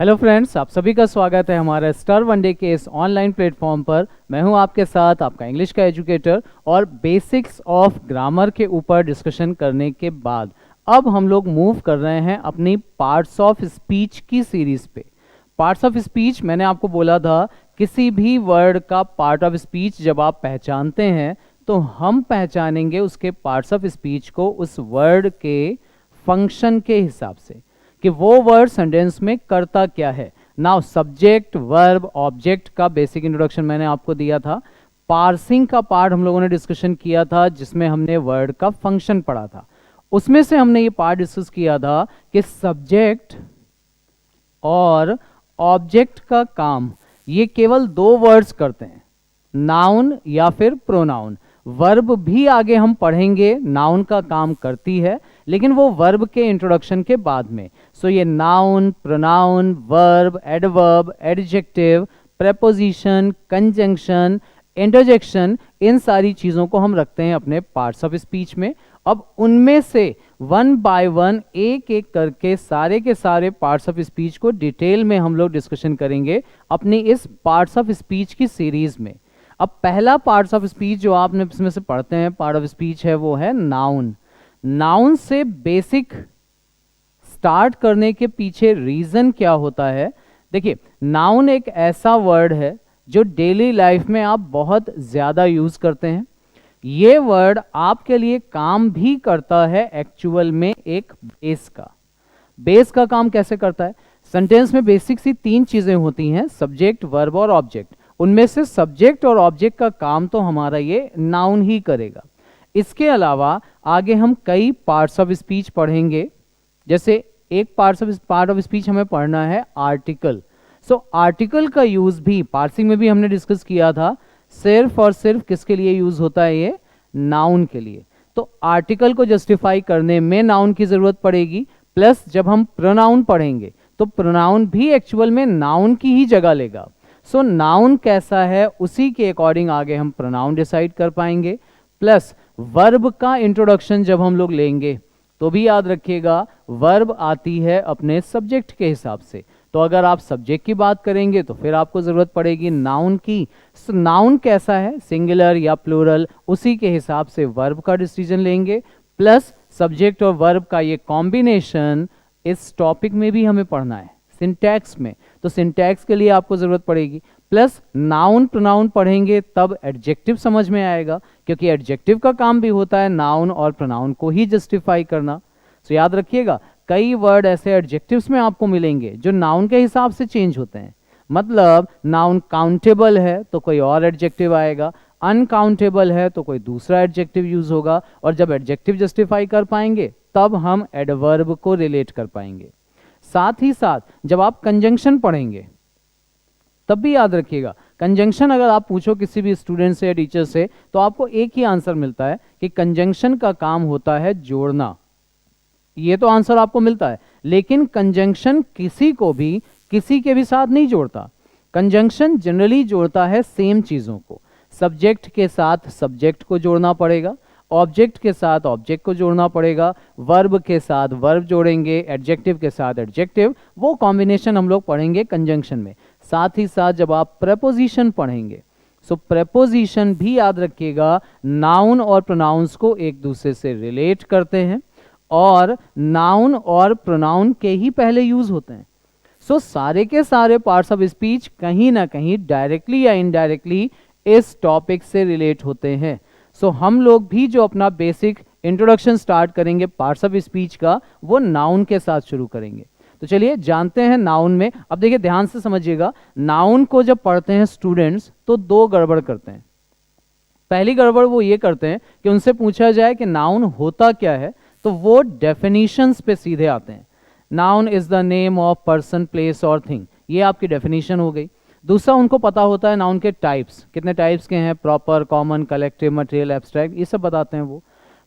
Hello friends, आप सभी का स्वागत है हमारे स्टार वनडे के इस ऑनलाइन प्लेटफॉर्म पर। मैं हूं आपके साथ आपका इंग्लिश का एजुकेटर, और बेसिक्स ऑफ ग्रामर के ऊपर डिस्कशन करने के बाद अब हम लोग मूव कर रहे हैं अपनी पार्ट्स ऑफ स्पीच की सीरीज पे। पार्ट्स ऑफ स्पीच, मैंने आपको बोला था किसी भी वर्ड का पार्ट ऑफ स्पीच जब आप पहचानते हैं तो हम पहचानेंगे उसके पार्ट्स ऑफ स्पीच को उस वर्ड के फंक्शन के हिसाब से कि वो वर्ड सेंटेंस में करता क्या है। नाउ सब्जेक्ट, वर्ब, ऑब्जेक्ट का बेसिक इंट्रोडक्शन मैंने आपको दिया था। पार्सिंग का पार्ट हम लोगों ने डिस्कशन किया था जिसमें हमने वर्ड का फंक्शन पढ़ा था। उसमें से हमने ये पार्ट डिस्कस किया था कि सब्जेक्ट और ऑब्जेक्ट का काम ये केवल दो वर्ड्स करते हैं, नाउन या फिर प्रोनाउन। वर्ब भी आगे हम पढ़ेंगे नाउन का काम करती है, लेकिन वो वर्ब के इंट्रोडक्शन के बाद में। सो ये noun, pronoun, verb, adverb, adjective, preposition, conjunction, interjection, इन सारी चीज़ों को हम रखते हैं अपने पार्ट्स ऑफ स्पीच में। अब उनमें से वन बाय वन एक एक करके सारे के सारे पार्ट्स ऑफ स्पीच को डिटेल में हम लोग डिस्कशन करेंगे अपनी इस पार्ट्स ऑफ स्पीच की सीरीज में। अब पहला पार्ट्स ऑफ स्पीच जो आपने इसमें से पढ़ते हैं पार्ट ऑफ स्पीच है वो है नाउन। नाउन से बेसिक स्टार्ट करने के पीछे रीजन क्या होता है? देखिए, नाउन एक ऐसा वर्ड है जो डेली लाइफ में आप बहुत ज्यादा यूज करते हैं। ये वर्ड आपके लिए काम भी करता है एक्चुअल में एक बेस का। बेस का काम कैसे करता है? सेंटेंस में बेसिक सी तीन चीजें होती हैं, सब्जेक्ट, वर्ब और ऑब्जेक्ट। उनमें से सब्जेक्ट और ऑब्जेक्ट का काम तो हमारा ये नाउन ही करेगा। इसके अलावा आगे हम कई पार्ट्स ऑफ स्पीच पढ़ेंगे। जैसे एक पार्ट ऑफ स्पीच हमें पढ़ना है आर्टिकल। सो आर्टिकल का यूज भी पार्सिंग में भी हमने डिस्कस किया था, सिर्फ और सिर्फ किसके लिए यूज होता है? ये नाउन के लिए। तो आर्टिकल को जस्टिफाई करने में नाउन की जरूरत पड़ेगी। प्लस जब हम प्रोनाउन पढ़ेंगे तो प्रोनाउन भी एक्चुअल में नाउन की ही जगह लेगा। सो नाउन कैसा है उसी के अकॉर्डिंग आगे हम प्रोनाउन डिसाइड कर पाएंगे। प्लस वर्ब का इंट्रोडक्शन जब हम लोग लेंगे तो भी याद रखिएगा वर्ब आती है अपने सब्जेक्ट के हिसाब से। तो अगर आप सब्जेक्ट की बात करेंगे तो फिर आपको जरूरत पड़ेगी नाउन की। नाउन कैसा है, सिंगुलर या प्लूरल, उसी के हिसाब से वर्ब का डिसीजन लेंगे। प्लस सब्जेक्ट और वर्ब का ये कॉम्बिनेशन इस टॉपिक में भी हमें पढ़ना है, सिंटैक्स में। तो सिंटैक्स के लिए आपको जरूरत पड़ेगी। प्लस नाउन प्रोनाउन पढ़ेंगे तब एडजेक्टिव समझ में आएगा, क्योंकि एडजेक्टिव का काम भी होता है नाउन और प्रोनाउन को ही जस्टिफाई करना। तो याद रखिएगा कई वर्ड ऐसे एडजेक्टिव्स में आपको मिलेंगे जो नाउन के हिसाब से चेंज होते हैं। मतलब नाउन काउंटेबल है तो कोई और एडजेक्टिव आएगा, अनकाउंटेबल है तो कोई दूसरा एडजेक्टिव यूज होगा, और जब एडजेक्टिव जस्टिफाई कर पाएंगे तब हम एडवर्ब को रिलेट कर पाएंगे। साथ ही साथ जब आप कंजंक्शन पढ़ेंगे तब भी याद रखिएगा, कंजंक्शन अगर आप पूछो किसी भी स्टूडेंट से या टीचर से तो आपको एक ही आंसर मिलता है कि कंजंक्शन का काम होता है जोड़ना। ये तो आंसर आपको मिलता है, लेकिन कंजंक्शन किसी को भी किसी के भी साथ नहीं जोड़ता। कंजंक्शन जनरली जोड़ता है सेम चीजों को। सब्जेक्ट के साथ सब्जेक्ट को जोड़ना पड़ेगा, ऑब्जेक्ट के साथ ऑब्जेक्ट को जोड़ना पड़ेगा, वर्ब के साथ वर्ब जोड़ेंगे, एडजेक्टिव के साथ एडजेक्टिव। वो कॉम्बिनेशन हम लोग पढ़ेंगे कंजंक्शन में। साथ ही साथ जब आप प्रेपोजिशन पढ़ेंगे, सो प्रेपोजिशन भी याद रखिएगा नाउन और प्रोनाउंस को एक दूसरे से रिलेट करते हैं, और नाउन और प्रोनाउन के ही पहले यूज होते हैं। सो सारे के सारे पार्ट्स ऑफ स्पीच कहीं ना कहीं डायरेक्टली या इनडायरेक्टली इस टॉपिक से रिलेट होते हैं। सो हम लोग भी जो अपना बेसिक इंट्रोडक्शन स्टार्ट करेंगे पार्ट्स ऑफ स्पीच का, वो नाउन के साथ शुरू करेंगे। तो चलिए जानते हैं नाउन में। अब देखिए ध्यान से समझिएगा, नाउन को जब पढ़ते हैं स्टूडेंट्स तो दो गड़बड़ करते हैं। पहली गड़बड़ वो ये करते हैं कि उनसे पूछा जाए कि नाउन होता क्या है तो वो डेफिनेशंस पे सीधे आते हैं। Noun is the name of person, place और थिंग, ये आपकी डेफिनेशन हो गई। दूसरा उनको पता होता है नाउन के टाइप्स, कितने टाइप्स के हैं, proper, common, collective, material, abstract, ये सब बताते हैं वो।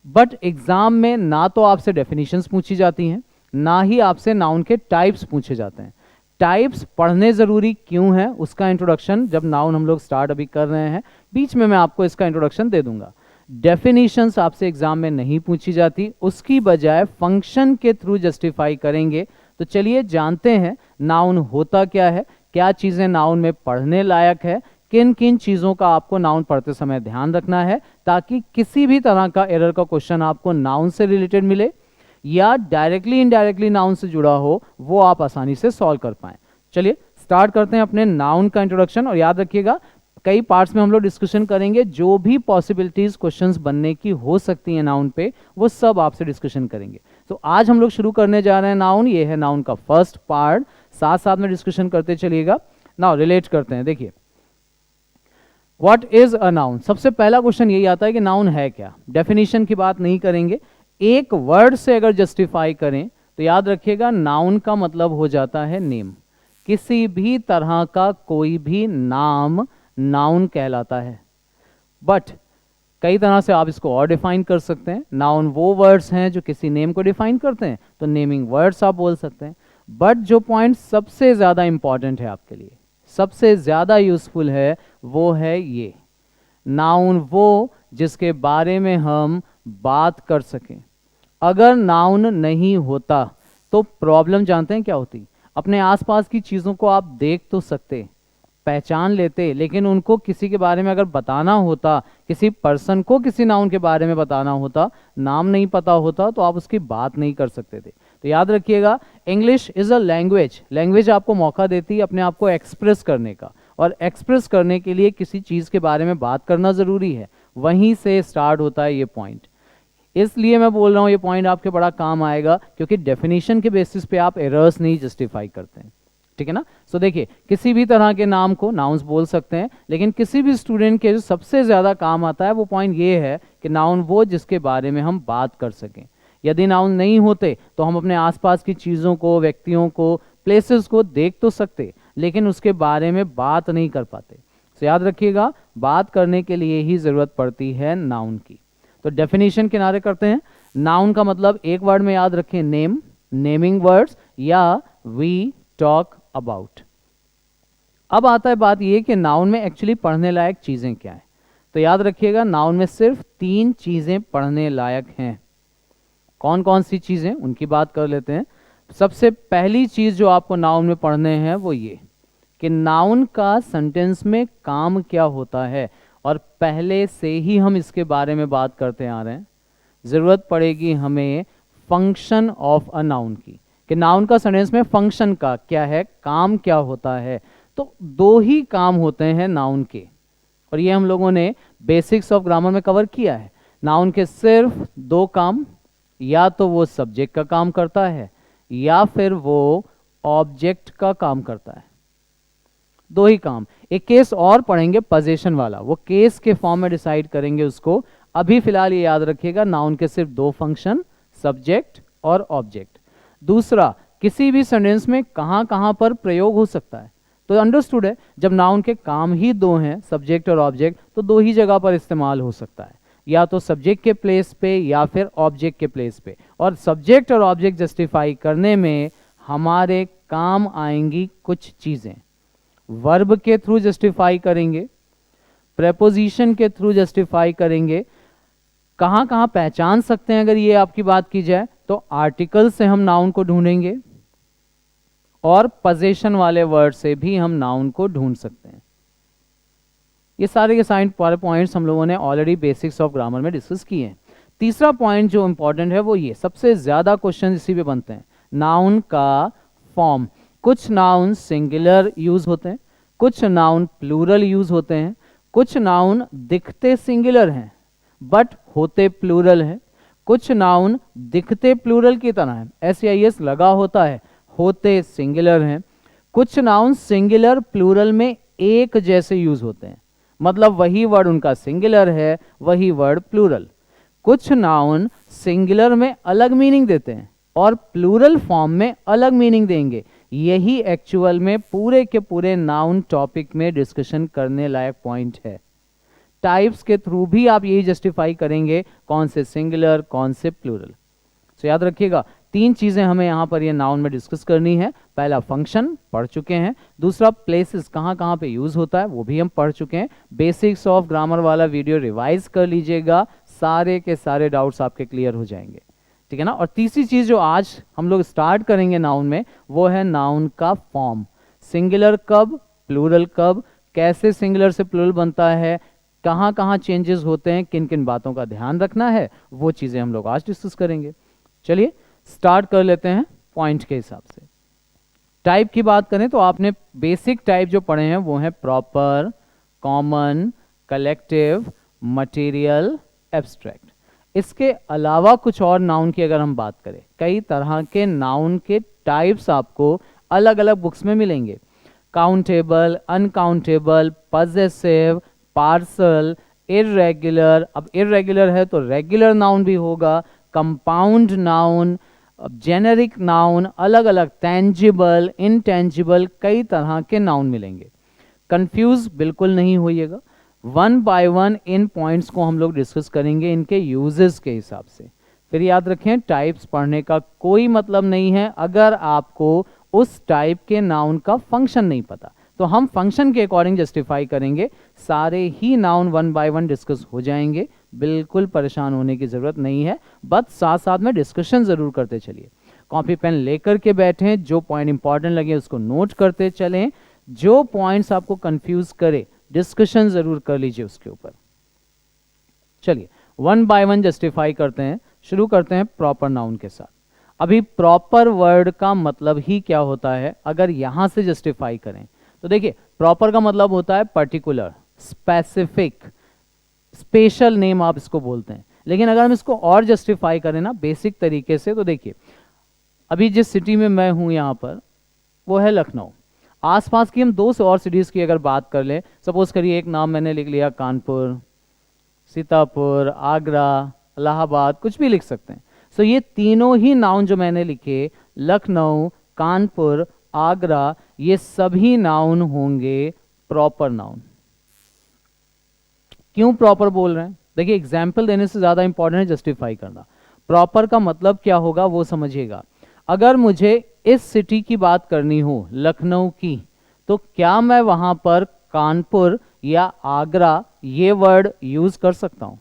बट एग्जाम में ना तो आपसे डेफिनेशंस पूछी जाती हैं, ना ही आपसे नाउन के टाइप्स पूछे जाते हैं। टाइप्स पढ़ने जरूरी क्यों है उसका इंट्रोडक्शन जब नाउन हम लोग स्टार्ट अभी कर रहे हैं, बीच में मैं आपको इसका इंट्रोडक्शन दे दूंगा। डेफिनेशंस आपसे एग्जाम में नहीं पूछी जाती, उसकी बजाय फंक्शन के थ्रू जस्टिफाई करेंगे तो चलिए जानते हैं नाउन होता क्या है, क्या चीज़ें नाउन में पढ़ने लायक है, किन किन चीज़ों का आपको नाउन पढ़ते समय ध्यान रखना है, ताकि किसी भी तरह का एरर का क्वेश्चन आपको नाउन से रिलेटेड मिले या डायरेक्टली इनडायरेक्टली नाउन से जुड़ा हो, वो आप आसानी से सॉल्व कर पाएं। चलिए स्टार्ट करते हैं अपने नाउन का इंट्रोडक्शन। और याद रखिएगा कई पार्ट्स में हम लोग डिस्कशन करेंगे, जो भी पॉसिबिलिटीज क्वेश्चंस बनने की हो सकती हैं नाउन पे, वो सब आपसे डिस्कशन करेंगे। तो आज हम लोग शुरू करने जा रहे हैं नाउन, ये है नाउन का फर्स्ट पार्ट, साथ साथ में डिस्कशन करते चलिएगा। नाउ रिलेट करते हैं। देखिए व्हाट इज अ नाउन, सबसे पहला क्वेश्चन यही आता है कि नाउन है क्या। डेफिनेशन की बात नहीं करेंगे, एक वर्ड से अगर जस्टिफाई करें तो याद रखिएगा नाउन का मतलब हो जाता है नेम। किसी भी तरह का कोई भी नाम नाउन कहलाता है। बट कई तरह से आप इसको और डिफाइन कर सकते हैं। नाउन वो वर्ड्स हैं जो किसी नेम को डिफाइन करते हैं, तो नेमिंग वर्ड्स आप बोल सकते हैं। बट जो पॉइंट सबसे ज्यादा इंपॉर्टेंट है आपके लिए, सबसे ज्यादा यूजफुल है, वो है ये, नाउन वो जिसके बारे में हम बात कर सकें। अगर नाउन नहीं होता तो प्रॉब्लम जानते हैं क्या होती, अपने आसपास की चीज़ों को आप देख तो सकते, पहचान लेते, लेकिन उनको किसी के बारे में अगर बताना होता, किसी पर्सन को किसी नाउन के बारे में बताना होता, नाम नहीं पता होता, तो आप उसकी बात नहीं कर सकते थे। तो याद रखिएगा English is a language. Language आपको मौका देती है अपने आप को एक्सप्रेस करने का, और एक्सप्रेस करने के लिए किसी चीज़ के बारे में बात करना ज़रूरी है। वहीं से स्टार्ट होता है ये पॉइंट। इसलिए मैं बोल रहा हूँ ये पॉइंट आपके बड़ा काम आएगा, क्योंकि डेफिनेशन के बेसिस पे आप एरर्स नहीं जस्टिफाई करते हैं, ठीक है ना। सो देखिए किसी भी तरह के नाम को नाउन्स बोल सकते हैं, लेकिन किसी भी स्टूडेंट के जो सबसे ज़्यादा काम आता है वो पॉइंट ये है कि नाउन वो जिसके बारे में हम बात कर सकें। यदि नाउन नहीं होते तो हम अपने आसपास की चीज़ों को, व्यक्तियों को, प्लेसेस को देख तो सकते, लेकिन उसके बारे में बात नहीं कर पाते। तो याद रखिएगा बात करने के लिए ही ज़रूरत पड़ती है नाउन की। तो डेफिनेशन किनारे करते हैं। नाउन का मतलब एक वर्ड में याद रखें नेम, नेमिंग वर्ड्स, या वी टॉक अबाउट। अब आता है बात ये कि नाउन में एक्चुअली पढ़ने लायक चीज़ें क्या हैं। तो याद रखिएगा नाउन में सिर्फ 3 चीज़ें पढ़ने लायक हैं। कौन कौन सी चीज़ें, उनकी बात कर लेते हैं। सबसे पहली चीज़ जो आपको नाउन में पढ़ने हैं वो ये कि नाउन का सेंटेंस में काम क्या होता है, और पहले से ही हम इसके बारे में बात करते आ रहे हैं। ज़रूरत पड़ेगी हमें फंक्शन ऑफ अ नाउन की, कि नाउन का सेंटेंस में फंक्शन का क्या है, काम क्या होता है। तो 2 ही काम होते हैं नाउन के, और ये हम लोगों ने बेसिक्स ऑफ ग्रामर में कवर किया है। नाउन के सिर्फ 2 काम, या तो वो सब्जेक्ट का काम करता है या फिर वो ऑब्जेक्ट का काम करता है। 2 ही काम। एक केस और पढ़ेंगे पोजीशन वाला, वो केस के फॉर्म में डिसाइड करेंगे उसको। अभी फिलहाल ये याद रखिएगा नाउन के सिर्फ 2 फंक्शन, सब्जेक्ट और ऑब्जेक्ट। दूसरा, किसी भी सेंटेंस में कहाँ कहाँ पर प्रयोग हो सकता है। तो अंडरस्टूड है, जब नाउन के काम ही 2 हैं, सब्जेक्ट और ऑब्जेक्ट, तो 2 ही जगह पर इस्तेमाल हो सकता है, या तो सब्जेक्ट के प्लेस पे या फिर ऑब्जेक्ट के प्लेस पे। और सब्जेक्ट और ऑब्जेक्ट जस्टिफाई करने में हमारे काम आएंगी कुछ चीज़ें। वर्ब के थ्रू जस्टिफाई करेंगे, प्रेपोजिशन के थ्रू जस्टिफाई करेंगे। कहाँ कहाँ पहचान सकते हैं अगर ये आपकी बात की जाए, तो आर्टिकल से हम नाउन को ढूंढेंगे, और पोजीशन वाले वर्ड से भी हम नाउन को ढूंढ सकते हैं। ये सारे के सारे पॉइंट्स हम लोगों ने ऑलरेडी बेसिक्स ऑफ ग्रामर में डिस्कस किए हैं। तीसरा पॉइंट जो इंपॉर्टेंट है वो ये, सबसे ज्यादा क्वेश्चन इसी पे बनते हैं, नाउन का फॉर्म। कुछ नाउन सिंगुलर यूज होते हैं, कुछ नाउन प्लूरल यूज होते हैं, कुछ नाउन दिखते सिंगुलर हैं बट होते प्लूरल हैं, कुछ नाउन दिखते प्लूरल की तरह हैं, SIS लगा होता है, होते सिंगुलर हैं। कुछ नाउन सिंगुलर प्लूरल में एक जैसे यूज होते हैं, मतलब वही वर्ड उनका सिंगुलर है, वही वर्ड प्लूरल। कुछ नाउन सिंगुलर में अलग मीनिंग देते हैं और प्लूरल फॉर्म में अलग मीनिंग देंगे। यही एक्चुअल में पूरे के पूरे नाउन टॉपिक में डिस्कशन करने लायक पॉइंट है। टाइप्स के थ्रू भी आप यही जस्टिफाई करेंगे कौन से सिंगुलर कौन से प्लूरल। तो याद रखिएगा 3 चीजें हमें यहाँ पर ये नाउन में डिस्कस करनी है। पहला फंक्शन पढ़ चुके हैं, दूसरा प्लेसेस कहाँ कहाँ पे यूज होता है वो भी हम पढ़ चुके हैं। बेसिक्स ऑफ ग्रामर वाला वीडियो रिवाइज कर लीजिएगा, सारे के सारे डाउट्स आपके क्लियर हो जाएंगे। ठीक है ना। और तीसरी चीज जो आज हम लोग स्टार्ट करेंगे नाउन में, वो है नाउन का फॉर्म। सिंगुलर कब, प्लूरल कब, कैसे सिंगुलर से प्लूरल बनता है, कहाँ कहाँ चेंजेस होते हैं, किन किन बातों का ध्यान रखना है, वो चीजें हम लोग आज डिस्कस करेंगे। चलिए स्टार्ट कर लेते हैं पॉइंट के हिसाब से। टाइप की बात करें तो आपने बेसिक टाइप जो पढ़े हैं वो है proper, common, collective, material, abstract. इसके अलावा कुछ और नाउन की अगर हम बात करें, कई तरह के नाउन के टाइप्स आपको अलग अलग बुक्स में मिलेंगे। Countable, uncountable, possessive, parcel, irregular. अब इर्रेगुलर है तो रेगुलर नाउन भी होगा, कंपाउंड नाउन, जेनेरिक नाउन, अलग अलग, टेंजिबल, इनटेंजिबल, कई तरह के नाउन मिलेंगे। कंफ्यूज बिल्कुल नहीं होइएगा, वन बाय वन इन पॉइंट्स को हम लोग डिस्कस करेंगे इनके यूजेस के हिसाब से। फिर याद रखें, टाइप्स पढ़ने का कोई मतलब नहीं है अगर आपको उस टाइप के नाउन का फंक्शन नहीं पता, तो हम फंक्शन के अकॉर्डिंग जस्टिफाई करेंगे। सारे ही noun one by one discuss हो जाएंगे, बिल्कुल परेशान होने की जरूरत नहीं है, बस साथ साथ में डिस्कशन जरूर करते चलिए। कॉपी पेन लेकर के बैठें, जो पॉइंट इंपॉर्टेंट लगे उसको नोट करते चलें, जो पॉइंट्स आपको कंफ्यूज करे डिस्कशन जरूर कर लीजिए उसके ऊपर। चलिए वन बाय वन जस्टिफाई करते हैं। शुरू करते हैं प्रॉपर नाउन के साथ। अभी प्रॉपर वर्ड का मतलब ही क्या होता है अगर यहां से जस्टिफाई करें तो देखिए, प्रॉपर का मतलब होता है पर्टिकुलर, स्पेसिफिक, स्पेशल नेम आप इसको बोलते हैं। लेकिन अगर हम इसको और जस्टिफाई करें ना बेसिक तरीके से, तो देखिए अभी जिस सिटी में मैं हूं यहां पर वो है लखनऊ। आसपास की हम दो से और सिटीज की अगर बात कर लें, सपोज करिए एक नाम मैंने लिख लिया कानपुर, सीतापुर, आगरा, इलाहाबाद, कुछ भी लिख सकते हैं। सो ये तीनों ही नाउन जो मैंने लिखे, लखनऊ, कानपुर, आगरा, ये सभी नाउन होंगे प्रॉपर नाउन। क्यों प्रॉपर बोल रहे हैं? देखिए एग्जाम्पल देने से ज्यादा इंपॉर्टेंट है जस्टिफाई करना। प्रॉपर का मतलब क्या होगा वो समझिएगा। अगर मुझे इस सिटी की बात करनी हो, लखनऊ की, तो क्या मैं वहां पर कानपुर या आगरा ये वर्ड यूज कर सकता हूं?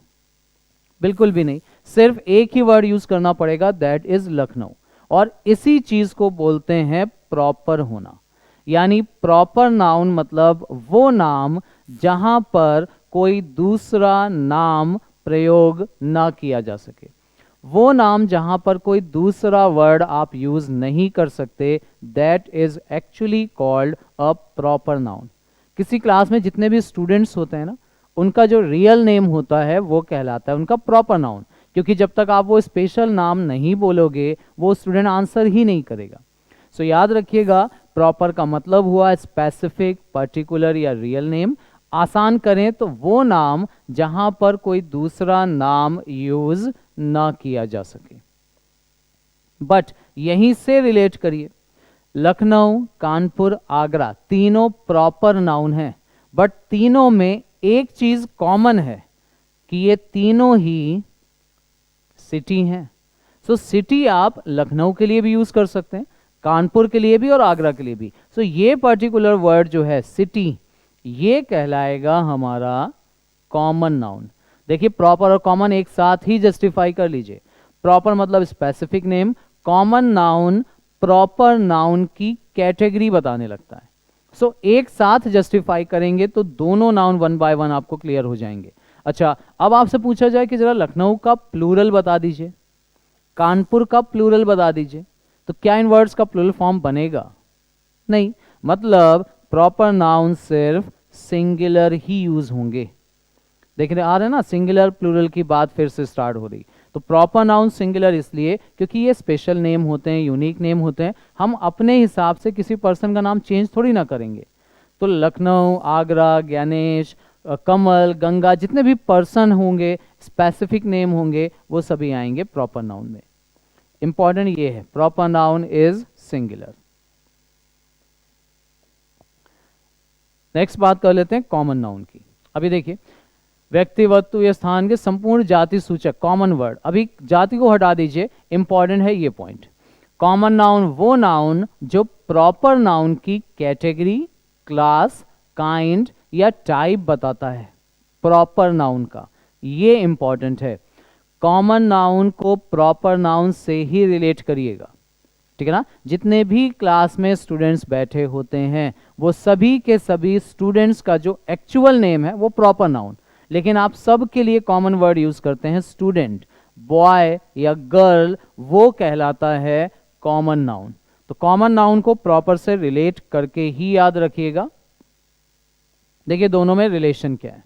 बिल्कुल भी नहीं। सिर्फ एक ही वर्ड यूज करना पड़ेगा, दैट इज लखनऊ। और इसी चीज को बोलते हैं प्रॉपर होना। यानी प्रॉपर नाउन मतलब वो नाम जहां पर कोई दूसरा नाम प्रयोग ना किया जा सके, वो नाम जहां पर कोई दूसरा वर्ड आप यूज नहीं कर सकते, that is actually called a proper noun. किसी क्लास में जितने भी स्टूडेंट्स होते हैं ना, उनका जो रियल नेम होता है वो कहलाता है उनका प्रॉपर नाउन, क्योंकि जब तक आप वो स्पेशल नाम नहीं बोलोगे वो स्टूडेंट आंसर ही नहीं करेगा। सो याद रखिएगा, प्रॉपर का मतलब हुआ स्पेसिफिक, पर्टिकुलर या रियल नेम। आसान करें तो वो नाम जहां पर कोई दूसरा नाम यूज ना किया जा सके। बट यहीं से रिलेट करिए, लखनऊ, कानपुर, आगरा तीनों प्रॉपर नाउन हैं, बट तीनों में एक चीज कॉमन है कि ये तीनों ही सिटी हैं। सो सिटी आप लखनऊ के लिए भी यूज कर सकते हैं, कानपुर के लिए भी और आगरा के लिए भी। सो ये पर्टिकुलर वर्ड जो है सिटी, ये कहलाएगा हमारा कॉमन नाउन। देखिए प्रॉपर और कॉमन एक साथ ही जस्टिफाई कर लीजिए। प्रॉपर मतलब specific name, common noun proper noun की कैटेगरी बताने लगता है। सो एक साथ जस्टिफाई करेंगे तो दोनों नाउन वन बाय वन आपको क्लियर हो जाएंगे। अच्छा, अब आपसे पूछा जाए कि जरा लखनऊ का प्लूरल बता दीजिए, कानपुर का प्लूरल बता दीजिए, तो क्या इन वर्ड्स का प्लूरल फॉर्म बनेगा? नहीं। मतलब प्रॉपर नाउन सिर्फ सिंगुलर ही यूज होंगे। देख रहे आ रहे हैं ना, सिंगुलर प्लूरल की बात फिर से स्टार्ट हो रही। तो प्रॉपर नाउन सिंगुलर इसलिए क्योंकि ये स्पेशल नेम होते हैं, यूनिक नेम होते हैं। हम अपने हिसाब से किसी पर्सन का नाम चेंज थोड़ी ना करेंगे। तो लखनऊ, आगरा, ज्ञानेश, कमल, गंगा, जितने भी पर्सन होंगे, स्पेसिफिक नेम होंगे, वो सभी आएंगे प्रॉपर नाउन में। इंपॉर्टेंट ये है, proper noun is singular. Next बात कर लेते हैं कॉमन नाउन की। अभी देखिए, व्यक्ति, वस्तु या स्थान के संपूर्ण जाति सूचक कॉमन वर्ड। अभी जाति को हटा दीजिए, इंपॉर्टेंट है ये पॉइंट। कॉमन नाउन वो नाउन जो प्रॉपर नाउन की कैटेगरी, क्लास, काइंड या टाइप बताता है, प्रॉपर नाउन का, ये इंपॉर्टेंट है। कॉमन नाउन को प्रॉपर नाउन से ही रिलेट करिएगा, ठीक है ना। जितने भी क्लास में स्टूडेंट्स बैठे होते हैं वो सभी के सभी स्टूडेंट्स का जो एक्चुअल नेम है वो प्रॉपर नाउन, लेकिन आप सब के लिए कॉमन वर्ड यूज करते हैं स्टूडेंट, बॉय या गर्ल, वो कहलाता है कॉमन नाउन। तो कॉमन नाउन को प्रॉपर से रिलेट करके ही याद रखिएगा। देखिए दोनों में रिलेशन क्या है।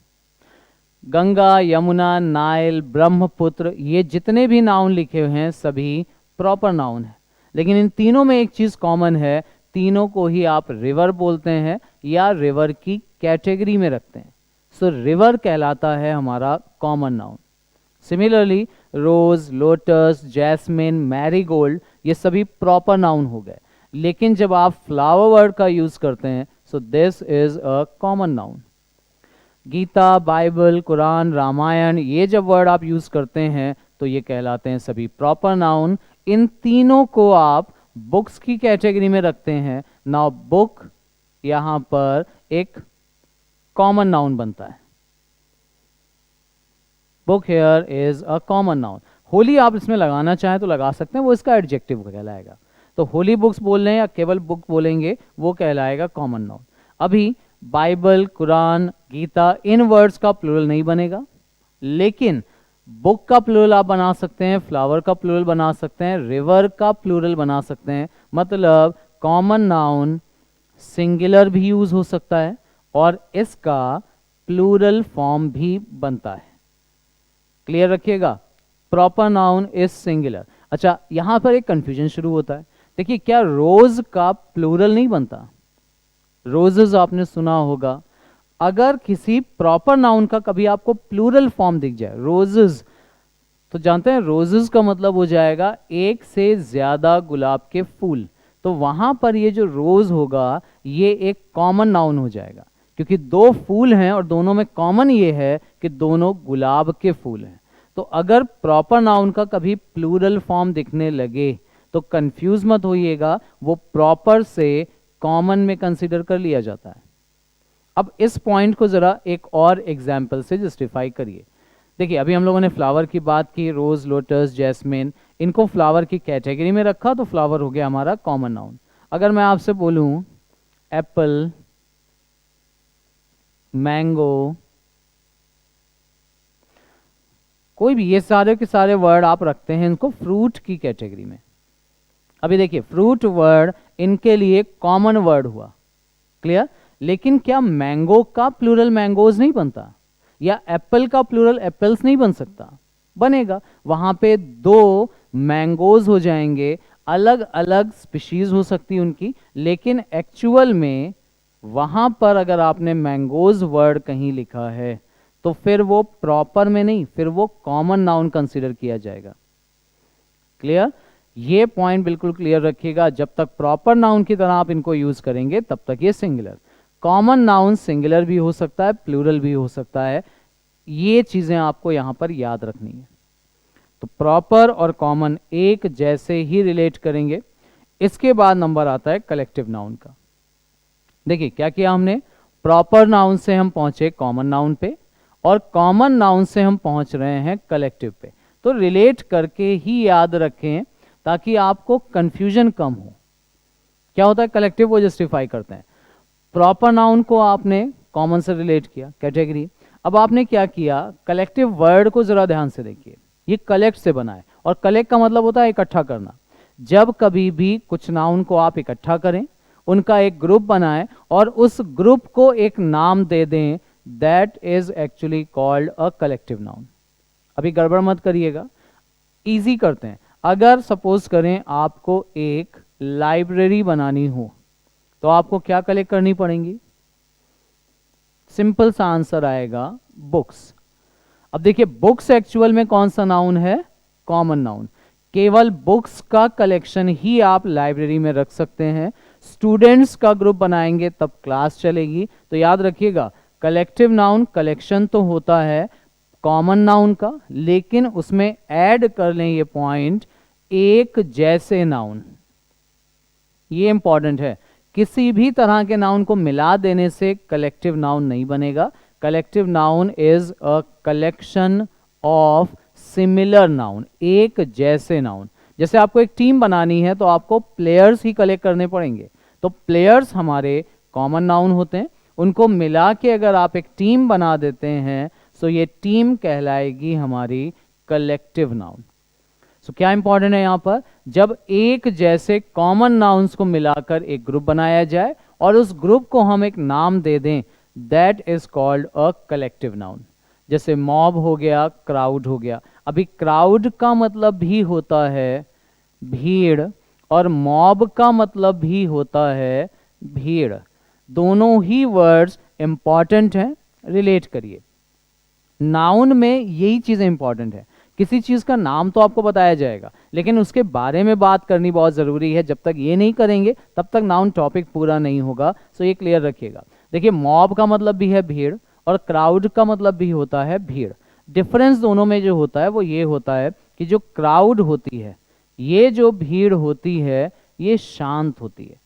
गंगा, यमुना, नाइल, ब्रह्मपुत्र, ये जितने भी नाउन लिखे हुए हैं सभी प्रॉपर नाउन है, लेकिन इन तीनों में एक चीज कॉमन है, तीनों को ही आप रिवर बोलते हैं या रिवर की कैटेगरी में रखते हैं। सो रिवर कहलाता है हमारा कॉमन नाउन। सिमिलरली रोज, लोटस, जैस्मिन, मैरीगोल्ड, ये सभी प्रॉपर नाउन हो गए, लेकिन जब आप फ्लावर वर्ड का यूज करते हैं so this is a common noun. Gita, Bible, Quran, Ramayana, ये जब वर्ड आप यूज करते हैं तो ये कहलाते हैं सभी प्रॉपर नाउन। इन तीनों को आप बुक्स की कैटेगरी में रखते हैं। नाउ बुक यहां पर एक कॉमन नाउन बनता है। Book here is a common noun. Holi आप इसमें लगाना चाहें तो लगा सकते हैं, वो इसका एडजेक्टिव कहलाएगा। तो होली बुक्स बोल रहे हैं या केवल बुक बोलेंगे वो कहलाएगा कॉमन नाउन। अभी बाइबल, कुरान, गीता, इन वर्ड्स का प्लूरल नहीं बनेगा, लेकिन बुक का प्लूरल आप बना सकते हैं, फ्लावर का प्लूरल बना सकते हैं, रिवर का प्लूरल बना सकते हैं। मतलब कॉमन नाउन सिंगुलर भी यूज हो सकता है और इसका प्लूरल फॉर्म भी बनता है। क्लियर रखिएगा, प्रॉपर नाउन इज सिंगुलर। अच्छा, यहां पर एक कंफ्यूजन शुरू होता है। देखिए, क्या रोज का प्लूरल नहीं बनता? रोजेस आपने सुना होगा। अगर किसी प्रॉपर नाउन का कभी आपको प्लूरल फॉर्म दिख जाए, रोजेस, तो जानते हैं रोजेस का मतलब हो जाएगा एक से ज्यादा गुलाब के फूल। तो वहां पर ये जो रोज होगा ये एक कॉमन नाउन हो जाएगा, क्योंकि दो फूल हैं और दोनों में कॉमन ये है कि दोनों गुलाब के फूल हैं। तो अगर प्रॉपर नाउन का कभी प्लूरल फॉर्म दिखने लगे तो कंफ्यूज मत होइएगा, वो प्रॉपर से कॉमन में कंसीडर कर लिया जाता है। अब इस पॉइंट को जरा एक और एग्जाम्पल से जस्टिफाई करिए। देखिए, अभी हम लोगों ने फ्लावर की बात की, रोज, लोटस, जैस्मिन, इनको फ्लावर की कैटेगरी में रखा तो फ्लावर हो गया हमारा कॉमन नाउन। अगर मैं आपसे बोलूं एप्पल, मैंगो, कोई भी, ये सारे के सारे वर्ड आप रखते हैं इनको फ्रूट की कैटेगरी में। अभी देखिए, फ्रूट वर्ड इनके लिए कॉमन वर्ड हुआ, क्लियर। लेकिन क्या मैंगो का प्लूरल मैंगोज नहीं बनता, या एप्पल का प्लूरल एप्पल्स नहीं बन सकता? बनेगा। वहां पे दो मैंगोज हो जाएंगे, अलग अलग स्पीशीज हो सकती उनकी, लेकिन एक्चुअल में वहां पर अगर आपने मैंगोज वर्ड कहीं लिखा है तो फिर वो प्रॉपर में नहीं, फिर वो कॉमन नाउन कंसीडर किया जाएगा। क्लियर? ये पॉइंट बिल्कुल क्लियर रखिएगा। जब तक प्रॉपर नाउन की तरह आप इनको यूज करेंगे तब तक ये सिंगुलर। कॉमन नाउन सिंगुलर भी हो सकता है, प्लूरल भी हो सकता है। ये चीजें आपको यहां पर याद रखनी है। तो प्रॉपर और कॉमन एक जैसे ही रिलेट करेंगे। इसके बाद नंबर आता है कलेक्टिव नाउन का। देखिए क्या किया हमने, प्रॉपर नाउन से हम पहुंचे कॉमन नाउन पे और कॉमन नाउन से हम पहुंच रहे हैं कलेक्टिव पे। तो रिलेट करके ही याद रखें ताकि आपको कंफ्यूजन कम हो। क्या होता है, कलेक्टिव वो जस्टिफाई करते हैं। प्रॉपर नाउन को आपने कॉमन से रिलेट किया, कैटेगरी। अब आपने क्या किया, कलेक्टिव वर्ड को जरा ध्यान से देखिए। ये कलेक्ट से बना है और कलेक्ट का मतलब होता है इकट्ठा करना। जब कभी भी कुछ नाउन को आप इकट्ठा करें, उनका एक ग्रुप बनाएं और उस ग्रुप को एक नाम दे दें, that is actually called a collective noun. अभी गड़बड़ मत करिएगा, इजी करते हैं। अगर सपोज करें आपको एक लाइब्रेरी बनानी हो तो आपको क्या कलेक्ट करनी पड़ेंगी? सिंपल सा आंसर आएगा, बुक्स। अब देखिए, बुक्स एक्चुअल में कौन सा नाउन है? Common noun. केवल बुक्स का कलेक्शन ही आप लाइब्रेरी में रख सकते हैं। स्टूडेंट्स का ग्रुप बनाएंगे तब क्लास चलेगी। तो याद रखिएगा, कलेक्टिव नाउन कलेक्शन तो होता है कॉमन नाउन का, लेकिन उसमें ऐड कर लें ये पॉइंट, एक जैसे नाउन। ये इंपॉर्टेंट है। किसी भी तरह के नाउन को मिला देने से कलेक्टिव नाउन नहीं बनेगा। Collective noun is a collection of similar noun, एक जैसे नाउन। जैसे आपको एक टीम बनानी है तो आपको प्लेयर्स ही कलेक्ट करने पड़ेंगे, तो प्लेयर्स हमारे कॉमन नाउन होते हैं, उनको मिला के अगर आप एक टीम बना देते हैं तो ये टीम कहलाएगी हमारी कलेक्टिव नाउन। सो क्या इंपॉर्टेंट है यहाँ पर, जब एक जैसे कॉमन नाउन्स को मिलाकर एक ग्रुप बनाया जाए और उस ग्रुप को हम एक नाम दे दें, that is called a collective noun. जैसे मॉब हो गया, क्राउड हो गया। अभी क्राउड का मतलब भी होता है भीड़ और मॉब का मतलब भी होता है भीड़, दोनों ही वर्ड्स इंपॉर्टेंट हैं, रिलेट करिए। नाउन में यही चीजें इंपॉर्टेंट है, किसी चीज का नाम तो आपको बताया जाएगा लेकिन उसके बारे में बात करनी बहुत जरूरी है। जब तक ये नहीं करेंगे तब तक नाउन टॉपिक पूरा नहीं होगा। सो ये क्लियर रखिएगा। देखिए, मॉब का मतलब भी है भीड़ और क्राउड का मतलब भी होता है भीड़। डिफरेंस दोनों में जो होता है वो ये होता है कि जो क्राउड होती है, ये जो भीड़ होती है, ये शांत होती है,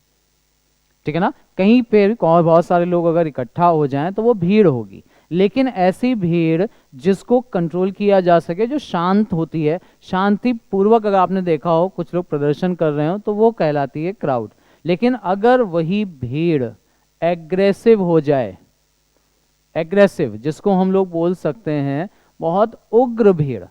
ठीक है ना। कहीं पे बहुत सारे लोग अगर इकट्ठा हो जाएं तो वो भीड़ होगी, लेकिन ऐसी भीड़ जिसको कंट्रोल किया जा सके, जो शांत होती है, शांति पूर्वक, अगर आपने देखा हो कुछ लोग प्रदर्शन कर रहे हो तो वो कहलाती है क्राउड। लेकिन अगर वही भीड़ एग्रेसिव हो जाए, एग्रेसिव जिसको हम लोग बोल सकते हैं बहुत उग्र भीड़,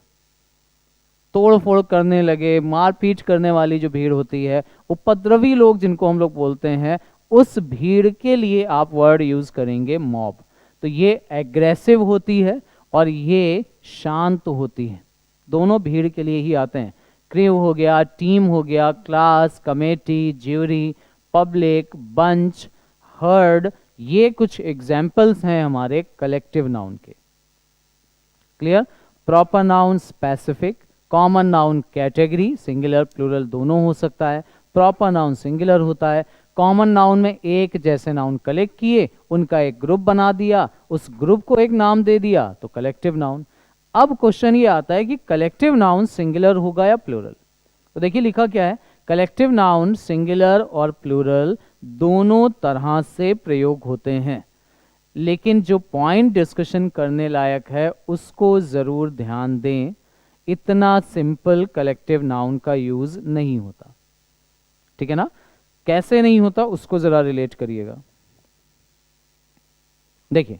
तोड़ फोड़ करने लगे, मारपीट करने वाली जो भीड़ होती है, उपद्रवी लोग जिनको हम लोग बोलते हैं, उस भीड़ के लिए आप वर्ड यूज करेंगे मॉब। तो ये एग्रेसिव होती है और ये शांत होती है, दोनों भीड़ के लिए ही आते हैं। क्रू हो गया, टीम हो गया, class, committee, jury, public, bunch, herd, ये कुछ एग्जाम्पल्स हैं हमारे कलेक्टिव नाउन के। Clear. Proper noun specific, common noun category, singular plural दोनों हो सकता है। प्रॉपर नाउन सिंगुलर होता है। कॉमन नाउन में एक जैसे नाउन कलेक्ट किए, उनका एक ग्रुप बना दिया, उस ग्रुप को एक नाम दे दिया, तो कलेक्टिव नाउन। अब क्वेश्चन ये आता है कि कलेक्टिव नाउन सिंगुलर होगा या प्लूरल। तो देखिए लिखा क्या है, कलेक्टिव नाउन सिंगुलर और प्लूरल दोनों तरह से प्रयोग होते हैं, लेकिन जो पॉइंट डिस्कशन करने लायक है उसको जरूर ध्यान दें। इतना सिंपल कलेक्टिव नाउन का यूज नहीं होता, ठीक है ना। कैसे नहीं होता उसको जरा रिलेट करिएगा। देखिए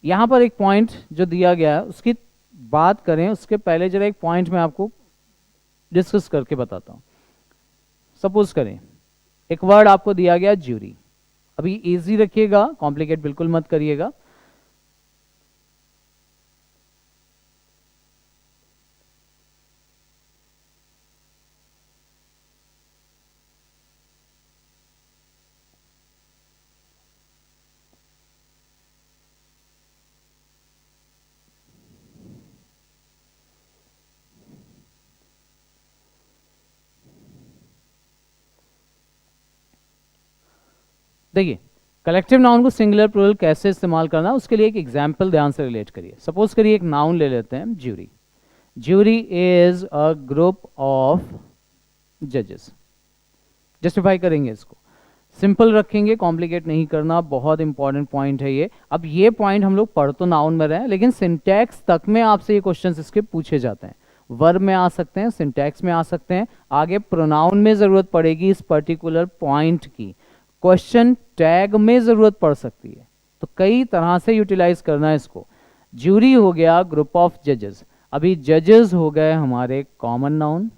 यहां पर एक पॉइंट जो दिया गया है उसकी बात करें, उसके पहले जरा एक पॉइंट मैं आपको डिस्कस करके बताता हूं। सपोज करें एक वर्ड आपको दिया गया ज्यूरी। अभी इजी रखिएगा, कॉम्प्लिकेट बिल्कुल मत करिएगा। देखिए कलेक्टिव नाउन को सिंगुलर प्लूरल कैसे इस्तेमाल करना, उसके लिए एक एग्जाम्पल ध्यान से रिलेट करिए। सपोज करिए एक नाउन ले लेते हैं jury. Jury is a group of जजेस। जस्टिफाई करेंगे इसको, सिंपल रखेंगे, कॉम्प्लिकेट नहीं करना, बहुत इंपॉर्टेंट पॉइंट है ये। अब ये पॉइंट हम लोग पढ़ तो नाउन में रहे हैं, लेकिन सिंटैक्स तक में आपसे ये क्वेश्चंस इसके पूछे जाते हैं। वर्ब में आ सकते हैं, सिंटैक्स में आ सकते हैं, आगे प्रोनाउन में जरूरत पड़ेगी इस पर्टिकुलर पॉइंट की, क्वेश्चन टैग में जरूरत पड़ सकती है। तो कई तरह से यूटिलाइज करना है इसको। ज्यूरी हो गया ग्रुप ऑफ जजेस। अभी जजेस हो गए हमारे कॉमन नाउन।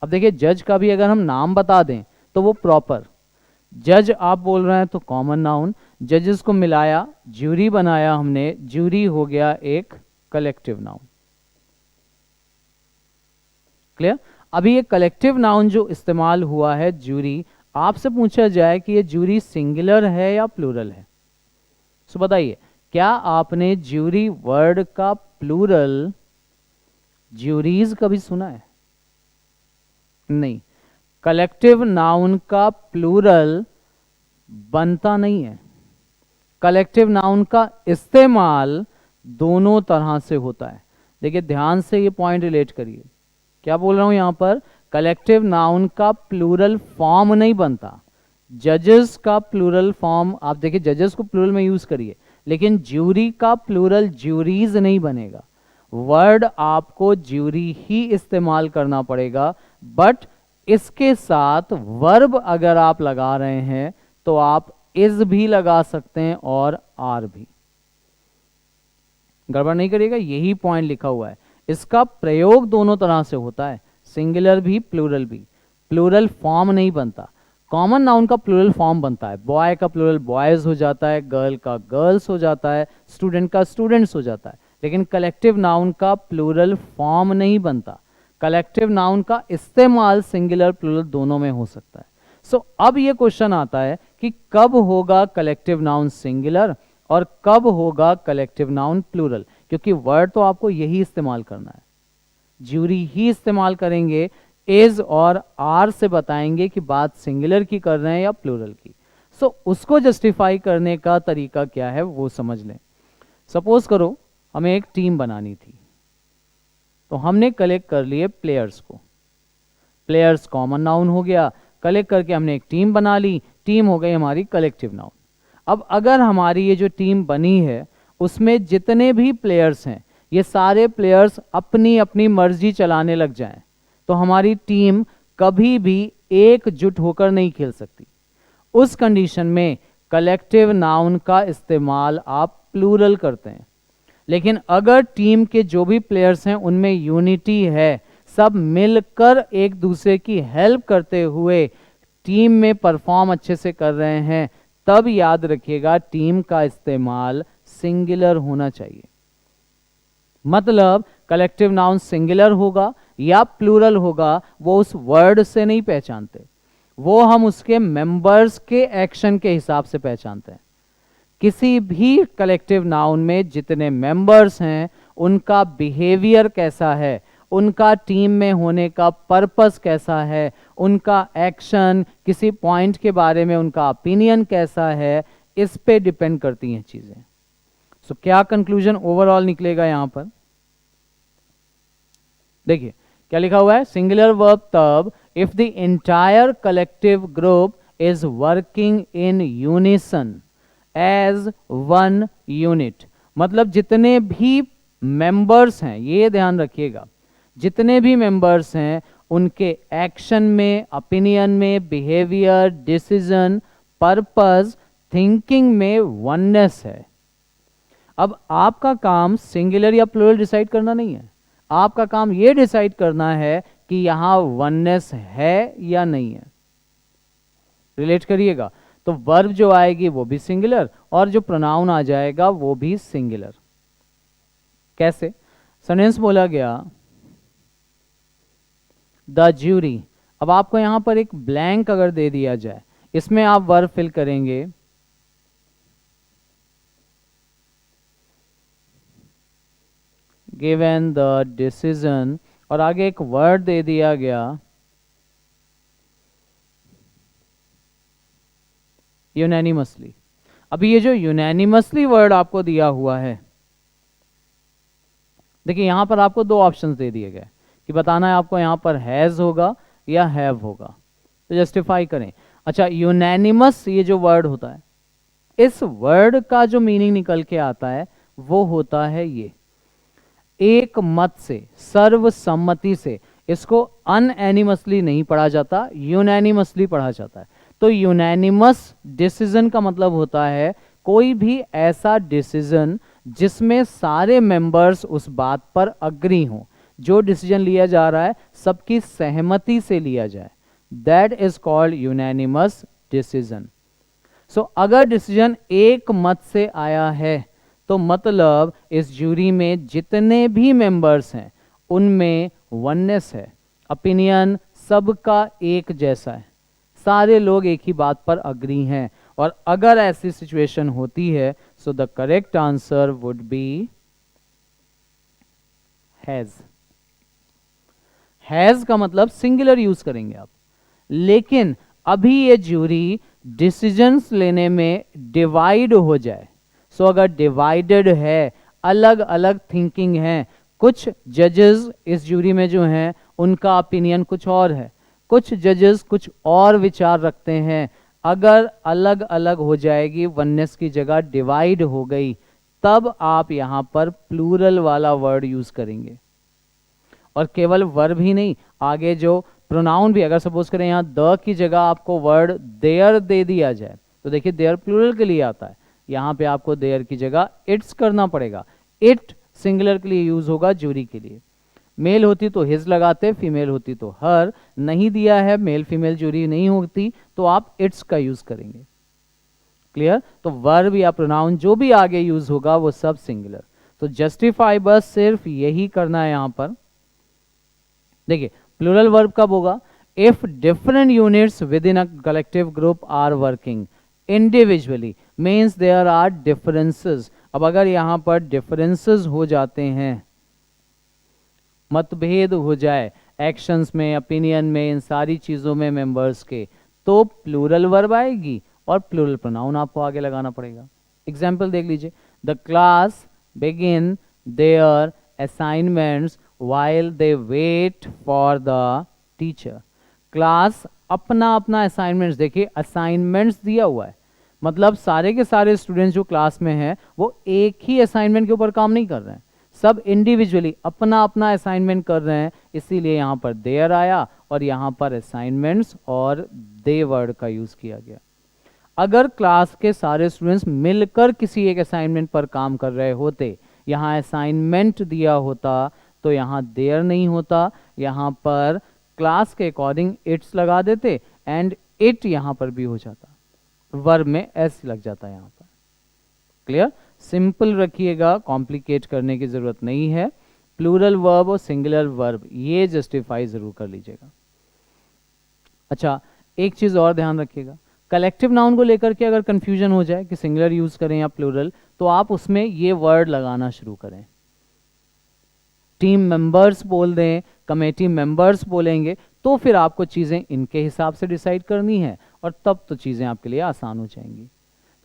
अब देखिए जज का भी अगर हम नाम बता दें तो वो प्रॉपर, जज आप बोल रहे हैं तो कॉमन नाउन, जजेस को मिलाया, ज्यूरी बनाया हमने, ज्यूरी हो गया एक कलेक्टिव नाउन। क्लियर। अभी ये कलेक्टिव नाउन जो इस्तेमाल हुआ है ज्यूरी, आपसे पूछा जाए कि ये ज्यूरी सिंगुलर है या प्लूरल है, तो बताइए क्या आपने ज्यूरी वर्ड का प्लूरल ज्यूरीज कभी सुना है? नहीं। कलेक्टिव नाउन का प्लूरल बनता नहीं है। कलेक्टिव नाउन का इस्तेमाल दोनों तरह से होता है। देखिए ध्यान से ये पॉइंट रिलेट करिए, क्या बोल रहा हूं यहां पर, कलेक्टिव नाउन का प्लूरल फॉर्म नहीं बनता। जजेस का प्लूरल फॉर्म, आप देखिए जजेस को प्लूरल में यूज करिए, लेकिन ज्यूरी का प्लूरल ज्यूरीज नहीं बनेगा। वर्ड आपको ज्यूरी ही इस्तेमाल करना पड़ेगा, बट इसके साथ वर्ब अगर आप लगा रहे हैं तो आप इज भी लगा सकते हैं और आर भी। गड़बड़ नहीं करिएगा, यही पॉइंट लिखा हुआ है। इसका प्रयोग दोनों तरह से होता है, सिंगुलर भी प्लूरल भी। प्लूरल फॉर्म नहीं बनता, कॉमन नाउन का प्लूरल फॉर्म बनता है। बॉय का प्लूरल बॉयज हो जाता है, गर्ल का गर्ल्स हो जाता है, स्टूडेंट का स्टूडेंट्स हो जाता है, लेकिन कलेक्टिव नाउन का प्लूरल फॉर्म नहीं बनता। कलेक्टिव नाउन का इस्तेमाल सिंगुलर प्लूरल दोनों में हो सकता है। सो अब ये क्वेश्चन आता है कि कब होगा कलेक्टिव नाउन सिंगुलर और कब होगा कलेक्टिव नाउन प्लूरल, क्योंकि वर्ड तो आपको यही इस्तेमाल करना है, ज्यूरी ही इस्तेमाल करेंगे। इज और आर से बताएंगे कि बात सिंगुलर की कर रहे हैं या प्लूरल की। सो उसको जस्टिफाई करने का तरीका क्या है वो समझ लें। सपोज करो हमें एक टीम बनानी थी, तो हमने कलेक्ट कर लिए प्लेयर्स को। प्लेयर्स कॉमन नाउन हो गया, कलेक्ट करके हमने एक टीम बना ली, टीम हो गई हमारी कलेक्टिव नाउन। अब अगर हमारी ये जो टीम बनी है उसमें जितने भी प्लेयर्स हैं, ये सारे प्लेयर्स अपनी अपनी मर्जी चलाने लग जाएं, तो हमारी टीम कभी भी एकजुट होकर नहीं खेल सकती। उस कंडीशन में कलेक्टिव नाउन का इस्तेमाल आप प्लूरल करते हैं। लेकिन अगर टीम के जो भी प्लेयर्स हैं उनमें यूनिटी है, सब मिलकर एक दूसरे की हेल्प करते हुए टीम में परफॉर्म अच्छे से कर रहे हैं, तब याद रखिएगा टीम का इस्तेमाल सिंगुलर होना चाहिए। मतलब कलेक्टिव नाउन सिंगुलर होगा या प्लूरल होगा वो उस वर्ड से नहीं पहचानते, वो हम उसके मेंबर्स के एक्शन के हिसाब से पहचानते हैं। किसी भी कलेक्टिव नाउन में जितने मेंबर्स हैं उनका बिहेवियर कैसा है, उनका टीम में होने का पर्पस कैसा है, उनका एक्शन, किसी पॉइंट के बारे में उनका ओपिनियन कैसा है, इस पे डिपेंड करती हैं चीजें। सो क्या कंक्लूजन ओवरऑल निकलेगा यहां पर? देखिए क्या लिखा हुआ है, सिंगुलर वर्ब तब if the entire collective group is working in unison as one unit. मतलब जितने भी मेंबर्स हैं, ये ध्यान रखिएगा, जितने भी मेंबर्स हैं उनके एक्शन में, ओपिनियन में, बिहेवियर, डिसीजन, पर्पस, थिंकिंग में वननेस है। अब आपका काम सिंगुलर या प्लूरल डिसाइड करना नहीं है, आपका काम यह डिसाइड करना है कि यहां वननेस है या नहीं है। रिलेट करिएगा, तो वर्ब जो आएगी वो भी सिंगुलर और जो प्रोनाउन आ जाएगा वो भी सिंगुलर। कैसे? सेंटेंस बोला गया द ज्यूरी। अब आपको यहां पर एक ब्लैंक अगर दे दिया जाए, इसमें आप वर्ब फिल करेंगे, गिवन द डिसीजन, और आगे एक वर्ड दे दिया गया यूनैनिमसली। अभी ये जो यूनैनिमसली वर्ड आपको दिया हुआ है, देखिए यहां पर आपको दो ऑप्शंस दे दिए गए कि बताना है आपको यहां पर हैज होगा या हैव होगा, तो जस्टिफाई करें। अच्छा, यूनैनिमस ये जो वर्ड होता है, इस वर्ड का जो मीनिंग निकल के आता है वो होता है ये, एक मत से, सर्वसम्मति से। इसको अनएनिमसली नहीं पढ़ा जाता, यूनैनिमसली पढ़ा जाता है। तो यूनैनिमस डिसीजन का मतलब होता है कोई भी ऐसा डिसीजन जिसमें सारे मेंबर्स उस बात पर अग्री हों, जो डिसीजन लिया जा रहा है सबकी सहमति से लिया जाए, that is called unanimous decision. So अगर डिसीजन एक मत से आया है तो मतलब इस ज्यूरी में जितने भी मेंबर्स हैं उनमें वननेस है, ओपिनियन सबका एक जैसा है, सारे लोग एक ही बात पर अग्री हैं। और अगर ऐसी सिचुएशन होती है so the correct answer would be has. Has का मतलब सिंगुलर यूज करेंगे आप, लेकिन अभी ये ज्यूरी डिसीजंस लेने में डिवाइड हो जाए, सो अगर डिवाइडेड है, अलग अलग थिंकिंग है, कुछ जजेस इस ज्यूरी में जो हैं उनका ओपिनियन कुछ और है, कुछ जजेस कुछ और विचार रखते हैं, अगर अलग अलग हो जाएगी, वननेस की जगह डिवाइड हो गई, तब आप यहाँ पर प्लूरल वाला वर्ड यूज करेंगे। और केवल वर्ब ही नहीं, आगे जो प्रोनाउन भी, अगर सपोज करें यहाँ द की जगह आपको वर्ड देयर दे दिया जाए तो देखिए देयर प्लूरल के लिए आता है, यहाँ पे आपको देयर की जगह इट्स करना पड़ेगा। इट सिंगुलर के लिए यूज होगा, जूरी के लिए। मेल होती तो हिज लगाते, फीमेल होती तो हर। नहीं दिया है, मेल फीमेल जूरी नहीं होती तो आप इट्स का यूज करेंगे। क्लियर? तो वर्ब या प्रोनाउन जो भी आगे यूज होगा वो सब सिंगुलर। तो जस्टिफाई बस सिर्फ यही करना है यहां पर। देखिए प्लूरल वर्ब कब होगा? If different units within a collective group are working individually means there are differences. अब अगर यहां पर डिफरेंसेस हो जाते हैं, मतभेद हो जाए एक्शंस में, ओपिनियन में, इन सारी चीजों में मेंबर्स के, तो प्लूरल वर्ब आएगी और प्लूरल प्रोनाउन आपको आगे लगाना पड़ेगा। एग्जाम्पल देख लीजिए, the class begin their assignments while they wait for the teacher। Class अपना अपना असाइनमेंट्स, देखिए असाइनमेंट्स दिया हुआ है, मतलब सारे के सारे स्टूडेंट्स जो क्लास में हैं वो एक ही असाइनमेंट के ऊपर काम नहीं कर रहे हैं, सब इंडिविजुअली अपना अपना असाइनमेंट कर रहे हैं, इसीलिए यहाँ पर देयर आया और यहाँ पर असाइनमेंट्स और दे वर्ड का यूज किया गया। अगर क्लास के सारे स्टूडेंट्स मिलकर किसी एक असाइनमेंट पर काम कर रहे होते, यहाँ असाइनमेंट दिया होता तो यहाँ देयर नहीं होता, यहाँ पर क्लास के अकॉर्डिंग इट्स लगा देते एंड इट यहाँ पर भी हो जाता, वर्ब में एस लग जाता है यहाँ पर। क्लियर? सिंपल रखिएगा, कॉम्प्लिकेट करने की जरूरत नहीं है। प्लूरल वर्ब और सिंगुलर वर्ब ये जस्टिफाई जरूर कर लीजिएगा। अच्छा, एक चीज और ध्यान रखिएगा, कलेक्टिव नाउन को लेकर के अगर कंफ्यूजन हो जाए कि सिंगुलर यूज करें या प्लूरल, तो आप उसमें ये वर्ड लगाना शुरू करें। टीम मेंबर्स बोल दें, कमेटी मेंबर्स बोलेंगे, तो फिर आपको चीज़ें इनके हिसाब से डिसाइड करनी है और तब तो चीज़ें आपके लिए आसान हो जाएंगी।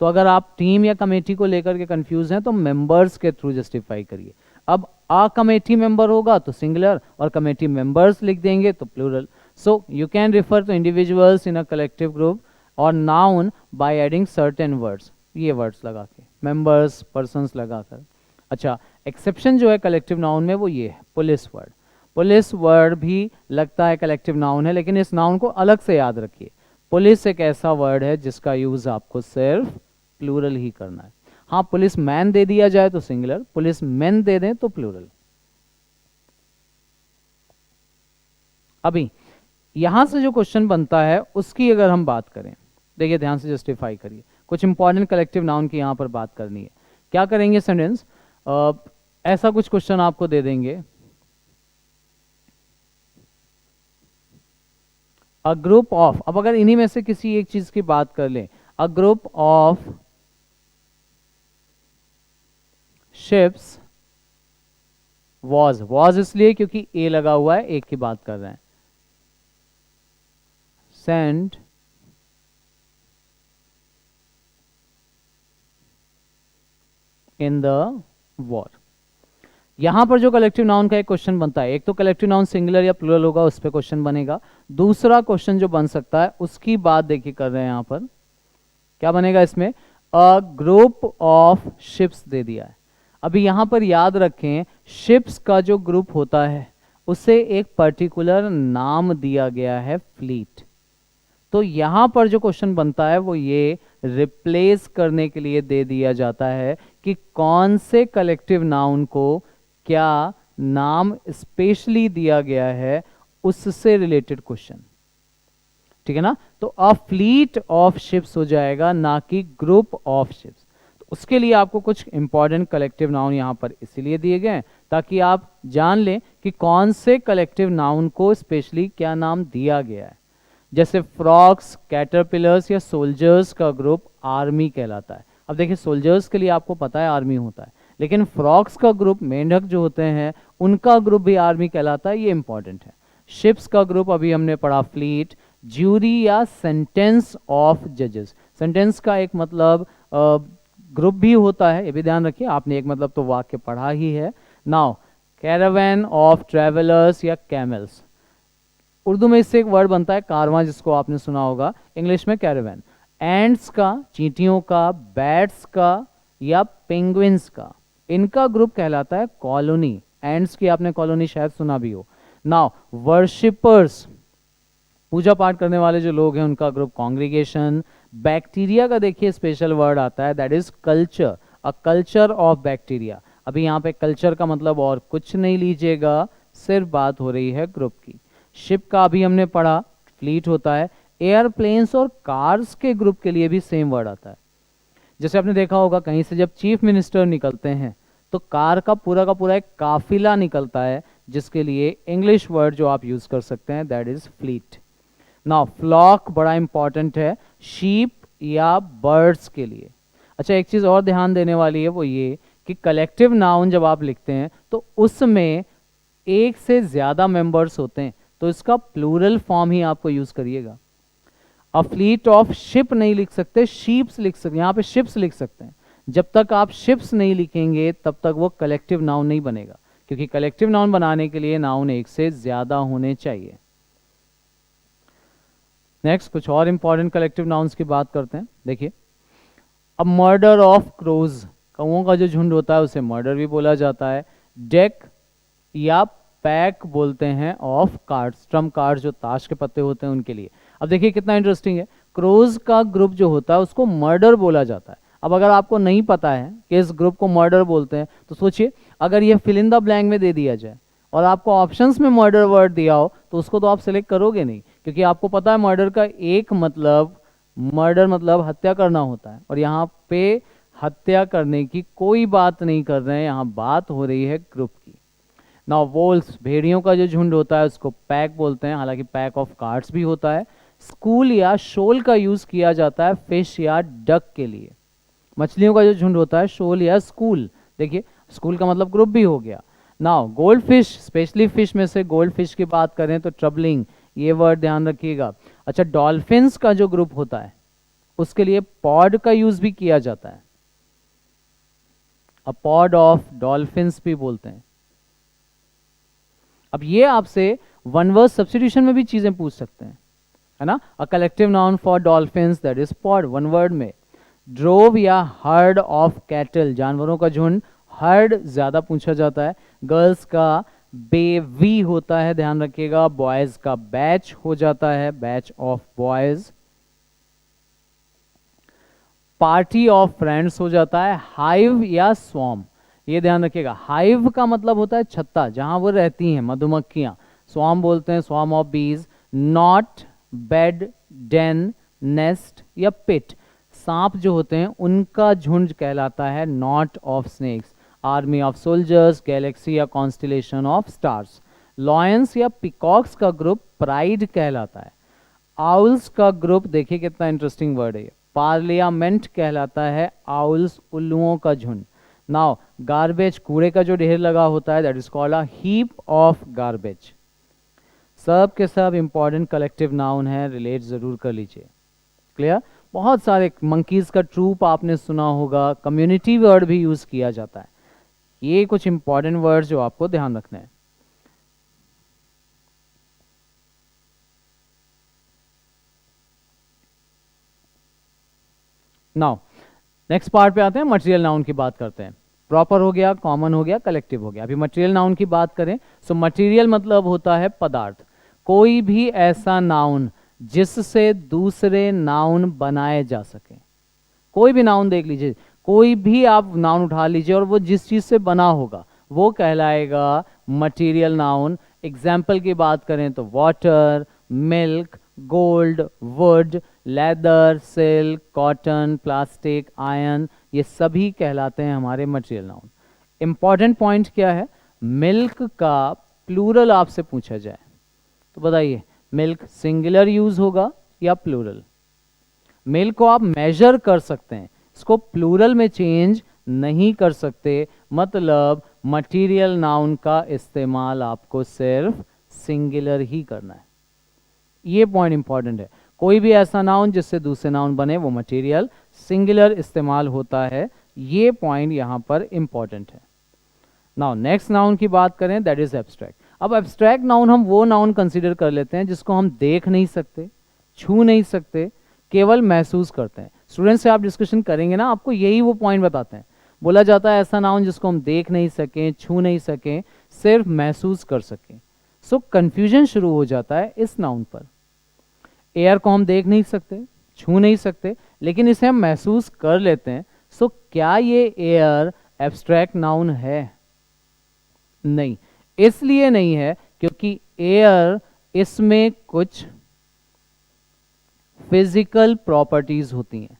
तो अगर आप टीम या कमेटी को लेकर के कंफ्यूज हैं तो मेंबर्स के थ्रू जस्टिफाई करिए। अब आ कमेटी मेंबर होगा तो सिंगुलर और कमेटी मेंबर्स लिख देंगे तो plural. So you can refer to individuals in a collective group और noun by adding certain words, ये वर्ड्स लगा के, मेंबर्स, पर्सन्स लगाकर। अच्छा, एक्सेप्शन जो है कलेक्टिव नाउन में वो ये है, पुलिस वर्ड। पुलिस वर्ड भी लगता है कलेक्टिव नाउन है, लेकिन इस नाउन को अलग से याद रखिए। पुलिस एक ऐसा वर्ड है जिसका यूज आपको सिर्फ प्लूरल ही करना है। हाँ, पुलिस मैन दे दिया जाए तो सिंगुलर, पुलिस मैन दे दें तो प्लूरल। अभी यहां से जो क्वेश्चन बनता है उसकी अगर हम बात करें, देखिए ध्यान से जस्टिफाई करिए, कुछ इंपॉर्टेंट कलेक्टिव नाउन की यहां पर बात करनी है। क्या करेंगे सेंटेंस, ऐसा कुछ क्वेश्चन आपको दे देंगे, अ ग्रुप ऑफ, अब अगर इन्हीं में से किसी एक चीज की बात कर लें, a group of ships was इसलिए क्योंकि ए लगा हुआ है, एक की बात कर रहे हैं, सेंट इन द वॉर। यहां पर जो कलेक्टिव नाउन का एक क्वेश्चन बनता है, एक तो कलेक्टिव नाउन सिंगुलर या प्लूरल होगा, उस पर क्वेश्चन बनेगा। दूसरा क्वेश्चन जो बन सकता है उसकी बात देखिए कर रहे हैं, यहां पर क्या बनेगा, इसमें a group of ships they दिया है। अभी यहां पर याद रखें, शिप्स का जो ग्रुप होता है उसे एक पर्टिकुलर नाम दिया गया है, फ्लीट। तो यहां पर जो क्वेश्चन बनता है वो ये रिप्लेस करने के लिए दे दिया जाता है कि कौन से कलेक्टिव नाउन को क्या नाम स्पेशली दिया गया है, उससे रिलेटेड क्वेश्चन, ठीक है ना। तो अ फ्लीट ऑफ शिप्स हो जाएगा, ना कि ग्रुप ऑफ शिप्स। तो उसके लिए आपको कुछ इंपॉर्टेंट कलेक्टिव नाउन यहां पर इसीलिए दिए गए हैं ताकि आप जान लें कि कौन से कलेक्टिव नाउन को स्पेशली क्या नाम दिया गया है। जैसे फ्रॉक्स, कैटरपिलर्स या सोल्जर्स का ग्रुप आर्मी कहलाता है। अब देखिए सोल्जर्स के लिए आपको पता है आर्मी होता है, लेकिन फ्रॉक्स का ग्रुप, मेंढक जो होते हैं उनका ग्रुप भी आर्मी कहलाता है, ये इंपॉर्टेंट है। शिप्स का ग्रुप अभी हमने पढ़ा फ्लीट। ज्यूरी या सेंटेंस ऑफ जजेस, सेंटेंस का एक मतलब ग्रुप भी होता है, ये भी ध्यान रखिए, आपने एक मतलब तो वाक्य पढ़ा ही है। नाउ कैरावैन ऑफ ट्रेवलर्स या कैमल्स, उर्दू में इससे एक वर्ड बनता है कारवां, जिसको आपने सुना होगा, इंग्लिश में कैरावैन। एंड्स का, चींटियों का, बैट्स का, या पेंगुइन्स का, इनका ग्रुप कहलाता है कॉलोनी। एंड्स की आपने कॉलोनी शायद सुना भी हो। नाउ वर्शिपर्स, पूजा पाठ करने वाले जो लोग हैं उनका ग्रुप कॉन्ग्रीगेशन। बैक्टीरिया का देखिए स्पेशल वर्ड आता है, that is culture, a culture of bacteria. अभी यहाँ पे कल्चर का मतलब और कुछ नहीं लीजिएगा, सिर्फ बात हो रही है ग्रुप की। शिप का अभी हमने पढ़ा, फ्लीट होता है। एयरप्लेन्स और कार्स के ग्रुप के लिए भी सेम वर्ड आता है। जैसे आपने देखा होगा कहीं से जब चीफ मिनिस्टर निकलते हैं तो कार का पूरा एक काफिला निकलता है, जिसके लिए इंग्लिश वर्ड जो आप यूज कर सकते हैं that is fleet. Now flock बड़ा इंपॉर्टेंट है शीप या बर्ड्स के लिए। अच्छा, एक चीज और ध्यान देने वाली है, वो ये कि कलेक्टिव नाउन जब आप लिखते हैं तो उसमें एक से ज्यादा मेंबर्स होते हैं, तो इसका प्लूरल फॉर्म ही आपको यूज करिएगा। अ फ्लीट ऑफ शिप नहीं लिख सकते, शीप्स लिख सकते, यहाँ पे शिप्स लिख सकते हैं। जब तक आप शिप्स नहीं लिखेंगे तब तक वो कलेक्टिव नाउन नहीं बनेगा, क्योंकि कलेक्टिव नाउन बनाने के लिए नाउन एक से ज्यादा होने चाहिए। नेक्स्ट कुछ और इंपॉर्टेंट कलेक्टिव नाउन्स की बात करते हैं। देखिए, अब मर्डर ऑफ क्रोज, कौओं का जो झुंड होता है उसे मर्डर भी बोला जाता है। डेक या पैक बोलते हैं ऑफ कार्ड्स, ट्रम्प कार्ड्स जो ताश के पत्ते होते हैं उनके लिए। अब देखिए कितना इंटरेस्टिंग है, क्रोज का ग्रुप जो होता है उसको मर्डर बोला जाता है। अब अगर आपको नहीं पता है कि इस ग्रुप को मर्डर बोलते हैं तो सोचिए, अगर ये फिल इन द ब्लैंक में दे दिया जाए और आपको ऑप्शंस में मर्डर वर्ड दिया हो तो उसको तो आप सिलेक्ट करोगे नहीं, क्योंकि आपको पता है मर्डर का एक मतलब, मर्डर मतलब हत्या करना होता है, और यहाँ पे हत्या करने की कोई बात नहीं कर रहे हैं, यहाँ बात हो रही है ग्रुप की। नाउ वोल्स, भेड़ियों का जो झुंड होता है उसको पैक बोलते हैं, हालांकि पैक ऑफ कार्ड्स भी होता है। स्कूल या शोल का यूज किया जाता है फिश या डक के लिए। मछलियों का जो झुंड होता है शोल या स्कूल, देखिए स्कूल का मतलब ग्रुप भी हो गया। Now gold fish, specially fish में से गोल्ड फिश की बात करें तो ट्रबलिंग, ये वर्ड ध्यान रखिएगा। अच्छा, डॉल्फिन्स का जो ग्रुप होता है उसके लिए पॉड का यूज भी किया जाता है, अ पॉड ऑफ डॉल्फिन्स भी बोलते हैं। अब ये आपसे वन वर्ड सब्स्टिट्यूशन में भी चीजें पूछ सकते हैं, है ना। A collective noun for dolphins that is pod, one word में। ड्रोव या हर्ड ऑफ कैटल, जानवरों का झुंड, हर्ड ज्यादा पूछा जाता है। गर्ल्स का बेवी होता है, ध्यान रखिएगा। बॉयज का बैच हो जाता है, batch of boys. Party of friends हो जाता है। हाइव या स्वॉर्म, ये ध्यान रखिएगा, हाइव का मतलब होता है छत्ता, जहां वो रहती हैं मधुमक्खियां। स्वॉर्म बोलते हैं स्वॉर्म ऑफ बीज। नॉट, बेड, डेन, नेस्ट या पिट, सांप जो होते हैं उनका झुंड कहलाता है not of snakes. Army of soldiers, Galaxy या कॉन्स्टिलेशन ऑफ स्टार्स। लॉयंस या पिकॉक्स का ग्रुप प्राइड कहलाता है। आउल्स का ग्रुप, देखिए कितना इंटरेस्टिंग वर्ड है, पार्लियामेंट कहलाता है आउल्स, उल्लुओं का झुंड। नाउ गार्बेज, कूड़े का जो ढेर लगा होता है that is called a heap of garbage. सब के सब इंपॉर्टेंट कलेक्टिव नाउन है, रिलेट जरूर कर लीजिए। क्लियर। बहुत सारे, मंकीज का ट्रूप आपने सुना होगा, कम्युनिटी वर्ड भी यूज किया जाता है। ये कुछ इंपॉर्टेंट वर्ड जो आपको ध्यान रखने हैं। नाउ नेक्स्ट पार्ट पे आते हैं, मटेरियल नाउन की बात करते हैं। प्रॉपर हो गया, कॉमन हो गया, कलेक्टिव हो गया। अभी मटेरियल नाउन की बात करें, सो मटेरियल मतलब होता है पदार्थ। कोई भी ऐसा नाउन जिससे दूसरे नाउन बनाए जा सके। कोई भी नाउन देख लीजिए, कोई भी आप नाउन उठा लीजिए और वो जिस चीज से बना होगा वो कहलाएगा मटेरियल नाउन। एग्जाम्पल की बात करें तो water, milk, gold, would, leather, silk, cotton, plastic, iron, ये सभी कहलाते हैं हमारे मटेरियल नाउन। इंपॉर्टेंट पॉइंट क्या है, मिल्क का प्लूरल आपसे पूछा जाए तो बताइए, मिल्क सिंगुलर यूज होगा या प्लूरल। मिल्क को आप मेजर कर सकते हैं, इसको प्लूरल में चेंज नहीं कर सकते, मतलब मटेरियल नाउन का इस्तेमाल आपको सिर्फ सिंगुलर ही करना है। ये पॉइंट इंपॉर्टेंट है, कोई भी ऐसा नाउन जिससे दूसरे नाउन बने वो मटेरियल, सिंगुलर इस्तेमाल होता है, ये पॉइंट यहां पर इंपॉर्टेंट है। नाउ नेक्स्ट नाउन की बात करें दैट इज एब्स्ट्रैक्ट। अब एब्स्ट्रैक्ट नाउन हम वो नाउन कंसीडर कर लेते हैं जिसको हम देख नहीं सकते, छू नहीं सकते, केवल महसूस करते हैं। स्टूडेंट से आप डिस्कशन करेंगे ना, आपको यही वो पॉइंट बताते हैं। बोला जाता है ऐसा नाउन जिसको हम देख नहीं सकें, छू नहीं सकें, सिर्फ महसूस कर सकें। सो कंफ्यूजन शुरू हो जाता है इस नाउन पर। एयर को हम देख नहीं सकते, छू नहीं सकते, लेकिन इसे हम महसूस कर लेते हैं। सो क्या ये एयर एब्स्ट्रैक्ट नाउन है? नहीं। इसलिए नहीं है क्योंकि एयर, इसमें कुछ फिजिकल प्रॉपर्टीज होती हैं,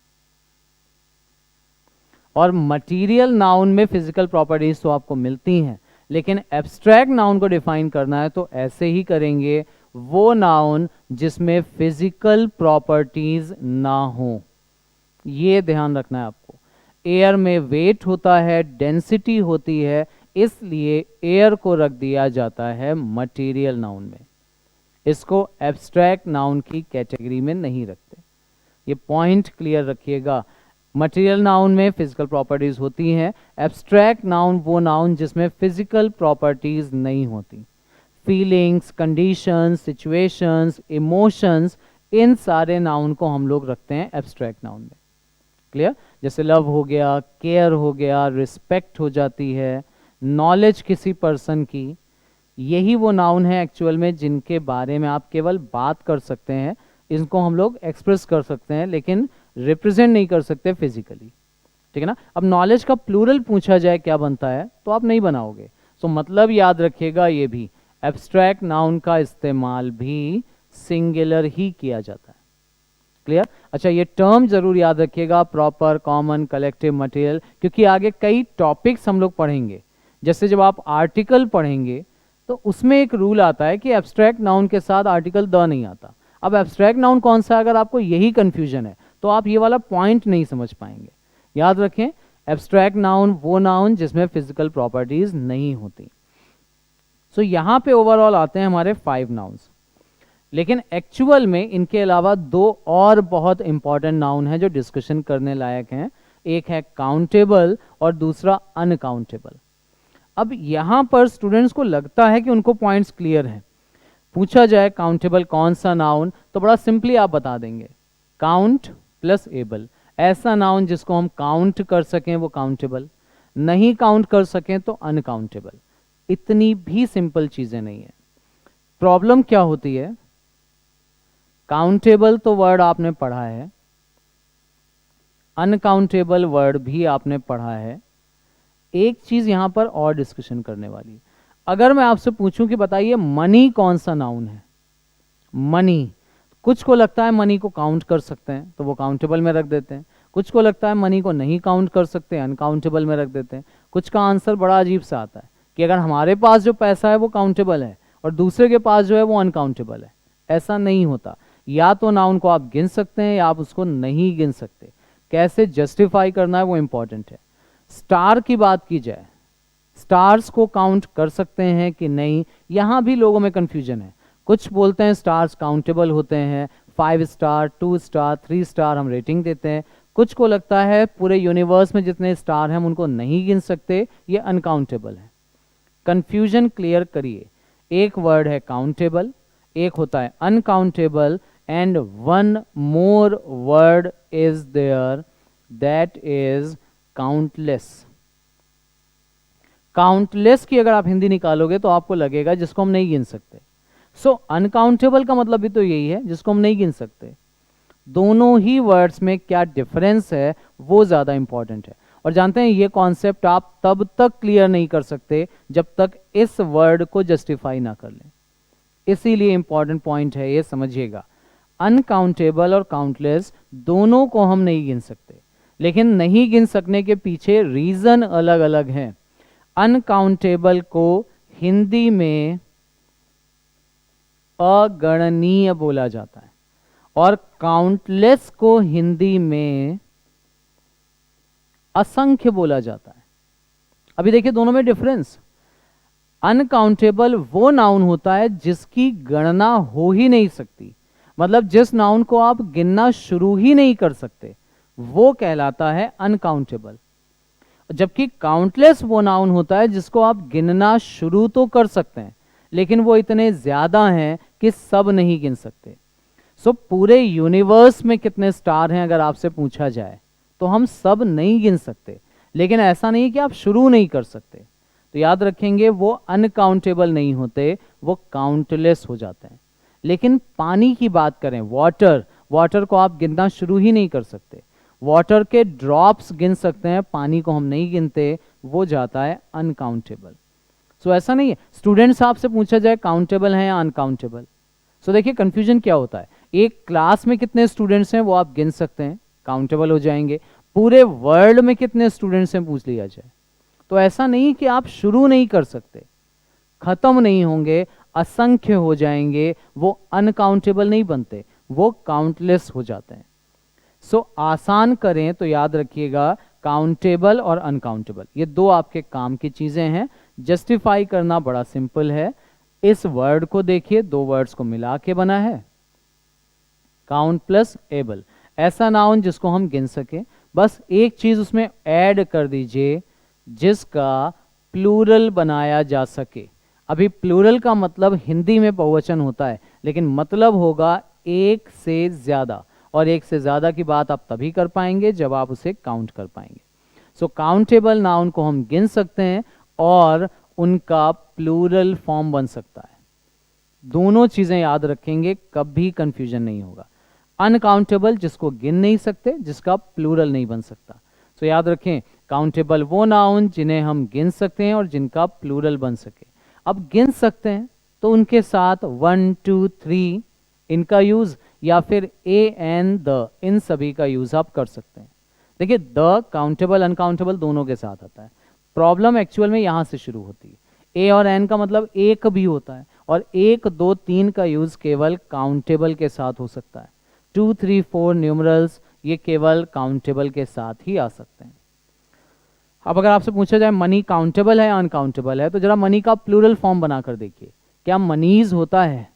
और मटेरियल नाउन में फिजिकल प्रॉपर्टीज तो आपको मिलती हैं, लेकिन एब्स्ट्रैक्ट नाउन को डिफाइन करना है तो ऐसे ही करेंगे, वो नाउन जिसमें फिजिकल प्रॉपर्टीज ना हो। ये ध्यान रखना है आपको। एयर में वेट होता है, डेंसिटी होती है, इसलिए एयर को रख दिया जाता है मटेरियल नाउन में। इसको एब्स्ट्रैक्ट नाउन की कैटेगरी में नहीं रखते। ये पॉइंट क्लियर रखिएगा। मटेरियल नाउन में फिजिकल प्रॉपर्टीज होती हैं, एब्स्ट्रैक्ट नाउन वो नाउन जिसमें फिजिकल प्रॉपर्टीज नहीं होती। फीलिंग्स, कंडीशंस, सिचुएशंस, इमोशंस, इन सारे नाउन को हम लोग रखते हैं एब्स्ट्रैक्ट नाउन में। क्लियर? जैसे लव हो गया, केयर हो गया, रिस्पेक्ट हो जाती है, नॉलेज किसी पर्सन की, यही वो नाउन है एक्चुअल में जिनके बारे में आप केवल बात कर सकते हैं, इनको हम लोग एक्सप्रेस कर सकते हैं, लेकिन रिप्रेजेंट नहीं कर सकते फिजिकली। ठीक है ना? अब नॉलेज का प्लूरल पूछा जाए क्या बनता है, तो आप नहीं बनाओगे। सो मतलब याद रखिएगा, ये भी एब्स्ट्रैक्ट नाउन का इस्तेमाल भी सिंगुलर ही किया जाता है। क्लियर? अच्छा, ये टर्म जरूर याद रखिएगा, प्रॉपर, कॉमन, कलेक्टिव, मटेरियल, क्योंकि आगे कई टॉपिक्स हम लोग पढ़ेंगे। जैसे जब आप आर्टिकल पढ़ेंगे तो उसमें एक रूल आता है कि एब्स्ट्रैक्ट नाउन के साथ आर्टिकल द नहीं आता। अब एब्स्ट्रैक्ट नाउन कौन सा है, अगर आपको यही कंफ्यूजन है तो आप ये वाला पॉइंट नहीं समझ पाएंगे। याद रखें, एब्स्ट्रैक्ट नाउन वो नाउन जिसमें फिजिकल प्रॉपर्टीज नहीं होती। सो यहां पे ओवरऑल आते हैं हमारे 5 नाउन्स, लेकिन एक्चुअल में इनके अलावा 2 और बहुत इंपॉर्टेंट नाउन है जो डिस्कशन करने लायक हैं। एक है काउंटेबल और दूसरा अनकाउंटेबल। अब यहां पर स्टूडेंट्स को लगता है कि उनको पॉइंट्स क्लियर हैं। पूछा जाए काउंटेबल कौन सा नाउन, तो बड़ा सिंपली आप बता देंगे, काउंट प्लस एबल। ऐसा नाउन जिसको हम काउंट कर सकें वो काउंटेबल, नहीं काउंट कर सकें तो अनकाउंटेबल। इतनी भी सिंपल चीजें नहीं है। प्रॉब्लम क्या होती है, काउंटेबल तो वर्ड आपने पढ़ा है, अनकाउंटेबल वर्ड भी आपने पढ़ा है। एक चीज यहां पर और डिस्कशन करने वाली, अगर मैं आपसे पूछूं कि बताइए मनी कौन सा नाउन है। मनी, कुछ को लगता है मनी को काउंट कर सकते हैं तो वो काउंटेबल में रख देते हैं, कुछ को लगता है मनी को नहीं काउंट कर सकते, अनकाउंटेबल में रख देते हैं। कुछ का आंसर बड़ा अजीब सा आता है कि अगर हमारे पास जो पैसा है वो काउंटेबल है और दूसरे के पास जो है वो अनकाउंटेबल है। ऐसा नहीं होता। या तो नाउन को आप गिन सकते हैं या आप उसको नहीं गिन सकते। कैसे जस्टिफाई करना है वो इंपॉर्टेंट है। स्टार की बात की जाए, स्टार्स को काउंट कर सकते हैं कि नहीं, यहां भी लोगों में कंफ्यूजन है। कुछ बोलते हैं स्टार्स काउंटेबल होते हैं, 5 स्टार, 2 स्टार, 3 स्टार हम रेटिंग देते हैं। कुछ को लगता है पूरे यूनिवर्स में जितने स्टार हैं हम उनको नहीं गिन सकते, ये अनकाउंटेबल है। कंफ्यूजन क्लियर करिए। एक वर्ड है काउंटेबल, एक होता है uncountable, and one more word is there, that is countless. Countless की अगर आप हिंदी निकालोगे तो आपको लगेगा जिसको हम नहीं गिन सकते। सो अनकाउंटेबल का मतलब भी तो यही है, जिसको हम नहीं गिन सकते। दोनों ही वर्ड्स में क्या डिफरेंस है वो ज्यादा इंपॉर्टेंट है। और जानते हैं ये कॉन्सेप्ट आप तब तक क्लियर नहीं कर सकते जब तक इस वर्ड को जस्टिफाई ना कर लें। इसीलिए इंपॉर्टेंट पॉइंट है ये, समझिएगा। अनकाउंटेबल और काउंटलेस दोनों को हम नहीं गिन सकते, लेकिन नहीं गिन सकने के पीछे रीजन अलग अलग हैं। अनकाउंटेबल को हिंदी में अगणनीय बोला जाता है और काउंटलेस को हिंदी में असंख्य बोला जाता है। अभी देखिए दोनों में डिफरेंस। अनकाउंटेबल वो नाउन होता है जिसकी गणना हो ही नहीं सकती, मतलब जिस नाउन को आप गिनना शुरू ही नहीं कर सकते, वो कहलाता है अनकाउंटेबल। जबकि काउंटलेस वो नाउन होता है जिसको आप गिनना शुरू तो कर सकते हैं, लेकिन वो इतने ज्यादा हैं कि सब नहीं गिन सकते। सो पूरे यूनिवर्स में कितने स्टार हैं अगर आपसे पूछा जाए तो हम सब नहीं गिन सकते, लेकिन ऐसा नहीं कि आप शुरू नहीं कर सकते। तो याद रखेंगे वो अनकाउंटेबल नहीं होते, वो काउंटलेस हो जाते हैं। लेकिन पानी की बात करें, वाटर, वाटर को आप गिनना शुरू ही नहीं कर सकते। वाटर के ड्रॉप्स गिन सकते हैं, पानी को हम नहीं गिनते, वो जाता है अनकाउंटेबल। सो ऐसा नहीं है स्टूडेंट्स आपसे पूछा जाए काउंटेबल है या अनकाउंटेबल। सो देखिए कंफ्यूजन क्या होता है, एक क्लास में कितने स्टूडेंट्स हैं वो आप गिन सकते हैं, काउंटेबल हो जाएंगे। पूरे वर्ल्ड में कितने स्टूडेंट्स हैं पूछ लिया जाए तो ऐसा नहीं कि आप शुरू नहीं कर सकते, खत्म नहीं होंगे, असंख्य हो जाएंगे, वो अनकाउंटेबल नहीं बनते, वो काउंटलेस हो जाते हैं। सो आसान करें तो याद रखिएगा काउंटेबल और अनकाउंटेबल ये दो आपके काम की चीजें हैं। जस्टिफाई करना बड़ा सिंपल है। इस वर्ड को देखिए, दो वर्ड्स को मिला के बना है, काउंट प्लस एबल, ऐसा नाउन जिसको हम गिन सके। बस एक चीज उसमें ऐड कर दीजिए जिसका प्लूरल बनाया जा सके। अभी प्लूरल का मतलब हिंदी में बहुवचन होता है, लेकिन मतलब होगा एक से ज्यादा, और एक से ज्यादा की बात आप तभी कर पाएंगे जब आप उसे काउंट कर पाएंगे। सो काउंटेबल नाउन को हम गिन सकते हैं और उनका प्लूरल फॉर्म बन सकता है। दोनों चीजें याद रखेंगे, कभी कंफ्यूजन नहीं होगा। अनकाउंटेबल जिसको गिन नहीं सकते, जिसका प्लूरल नहीं बन सकता। सो याद रखें काउंटेबल वो नाउन जिन्हें हम गिन सकते हैं और जिनका प्लूरल बन सके। अब गिन सकते हैं तो उनके साथ 1 2 3 इनका यूज या फिर ए एन द, इन सभी का यूज आप कर सकते हैं। देखिए द काउंटेबल अनकाउंटेबल दोनों के साथ आता है। प्रॉब्लम एक्चुअल में यहां से शुरू होती है। ए और एन का मतलब एक भी होता है, और 1 2 3 का यूज केवल काउंटेबल के साथ हो सकता है। 2 3 4 न्यूमरल्स ये केवल काउंटेबल के साथ ही आ सकते हैं। अब अगर आपसे पूछा जाए मनी काउंटेबल है या अनकाउंटेबल है, तो जरा मनी का प्लूरल फॉर्म बनाकर देखिए, क्या मनीज होता है?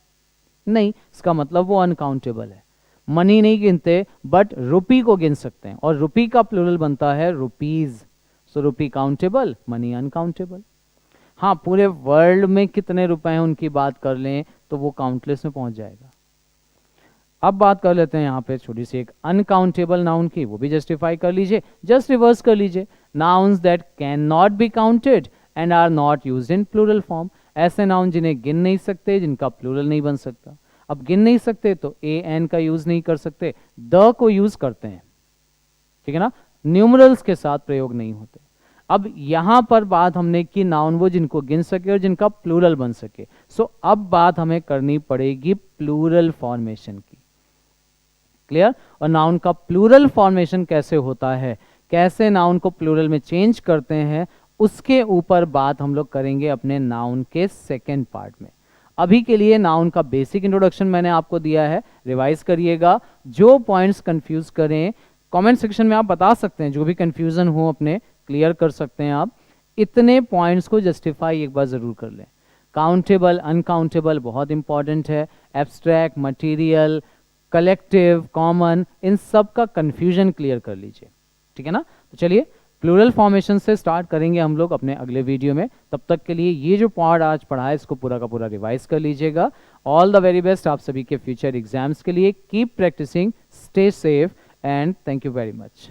नहीं, इसका मतलब वो अनकाउंटेबल है। मनी नहीं गिनते, बट रुपी को गिन सकते हैं, और रुपी का प्लूरल बनता है रुपीज। सो रुपी काउंटेबल, मनी अनकाउंटेबल। हाँ, पूरे वर्ल्ड में कितने रुपए हैं उनकी बात कर लें तो वो काउंटलेस में पहुंच जाएगा। अब बात कर लेते हैं यहाँ पे छोटी सी एक अनकाउंटेबल नाउन की, वो भी जस्टिफाई कर लीजिए। जस्ट रिवर्स कर लीजिए, nouns that can not be counted and are not used in plural form. ऐसे नाउन जिन्हें गिन नहीं सकते, जिनका प्लूरल नहीं बन सकता। अब गिन नहीं सकते तो ए एन का यूज नहीं कर सकते, द को यूज करते हैं, ठीक है ना, न्यूमरल्स के साथ प्रयोग नहीं होते। अब यहां पर बात हमने की नाउन वो जिनको गिन सके और जिनका प्लूरल बन सके। सो अब बात हमें करनी पड़ेगी प्लूरल फॉर्मेशन की। क्लियर? और नाउन का प्लूरल फॉर्मेशन कैसे होता है, कैसे नाउन को प्लूरल में चेंज करते हैं, उसके ऊपर बात हम लोग करेंगे अपने नाउन के सेकेंड पार्ट में। अभी के लिए नाउन का बेसिक इंट्रोडक्शन मैंने आपको दिया है, रिवाइज करिएगा। जो पॉइंट्स कंफ्यूज करें कमेंट सेक्शन में आप बता सकते हैं, जो भी कंफ्यूजन हो अपने क्लियर कर सकते हैं आप। इतने पॉइंट्स को जस्टिफाई एक बार जरूर कर लें। काउंटेबल अनकाउंटेबल बहुत इंपॉर्टेंट है, एब्स्ट्रैक्ट मटेरियल कलेक्टिव कॉमन, इन सब का कंफ्यूजन क्लियर कर लीजिए, ठीक है ना। तो चलिए प्लूरल फॉर्मेशन से स्टार्ट करेंगे हम लोग अपने अगले वीडियो में। तब तक के लिए ये जो पार्ट आज पढ़ा है इसको पूरा का पूरा रिवाइज कर लीजिएगा। ऑल द वेरी बेस्ट आप सभी के फ्यूचर एग्जाम्स के लिए। Keep practising, stay safe and thank you very much.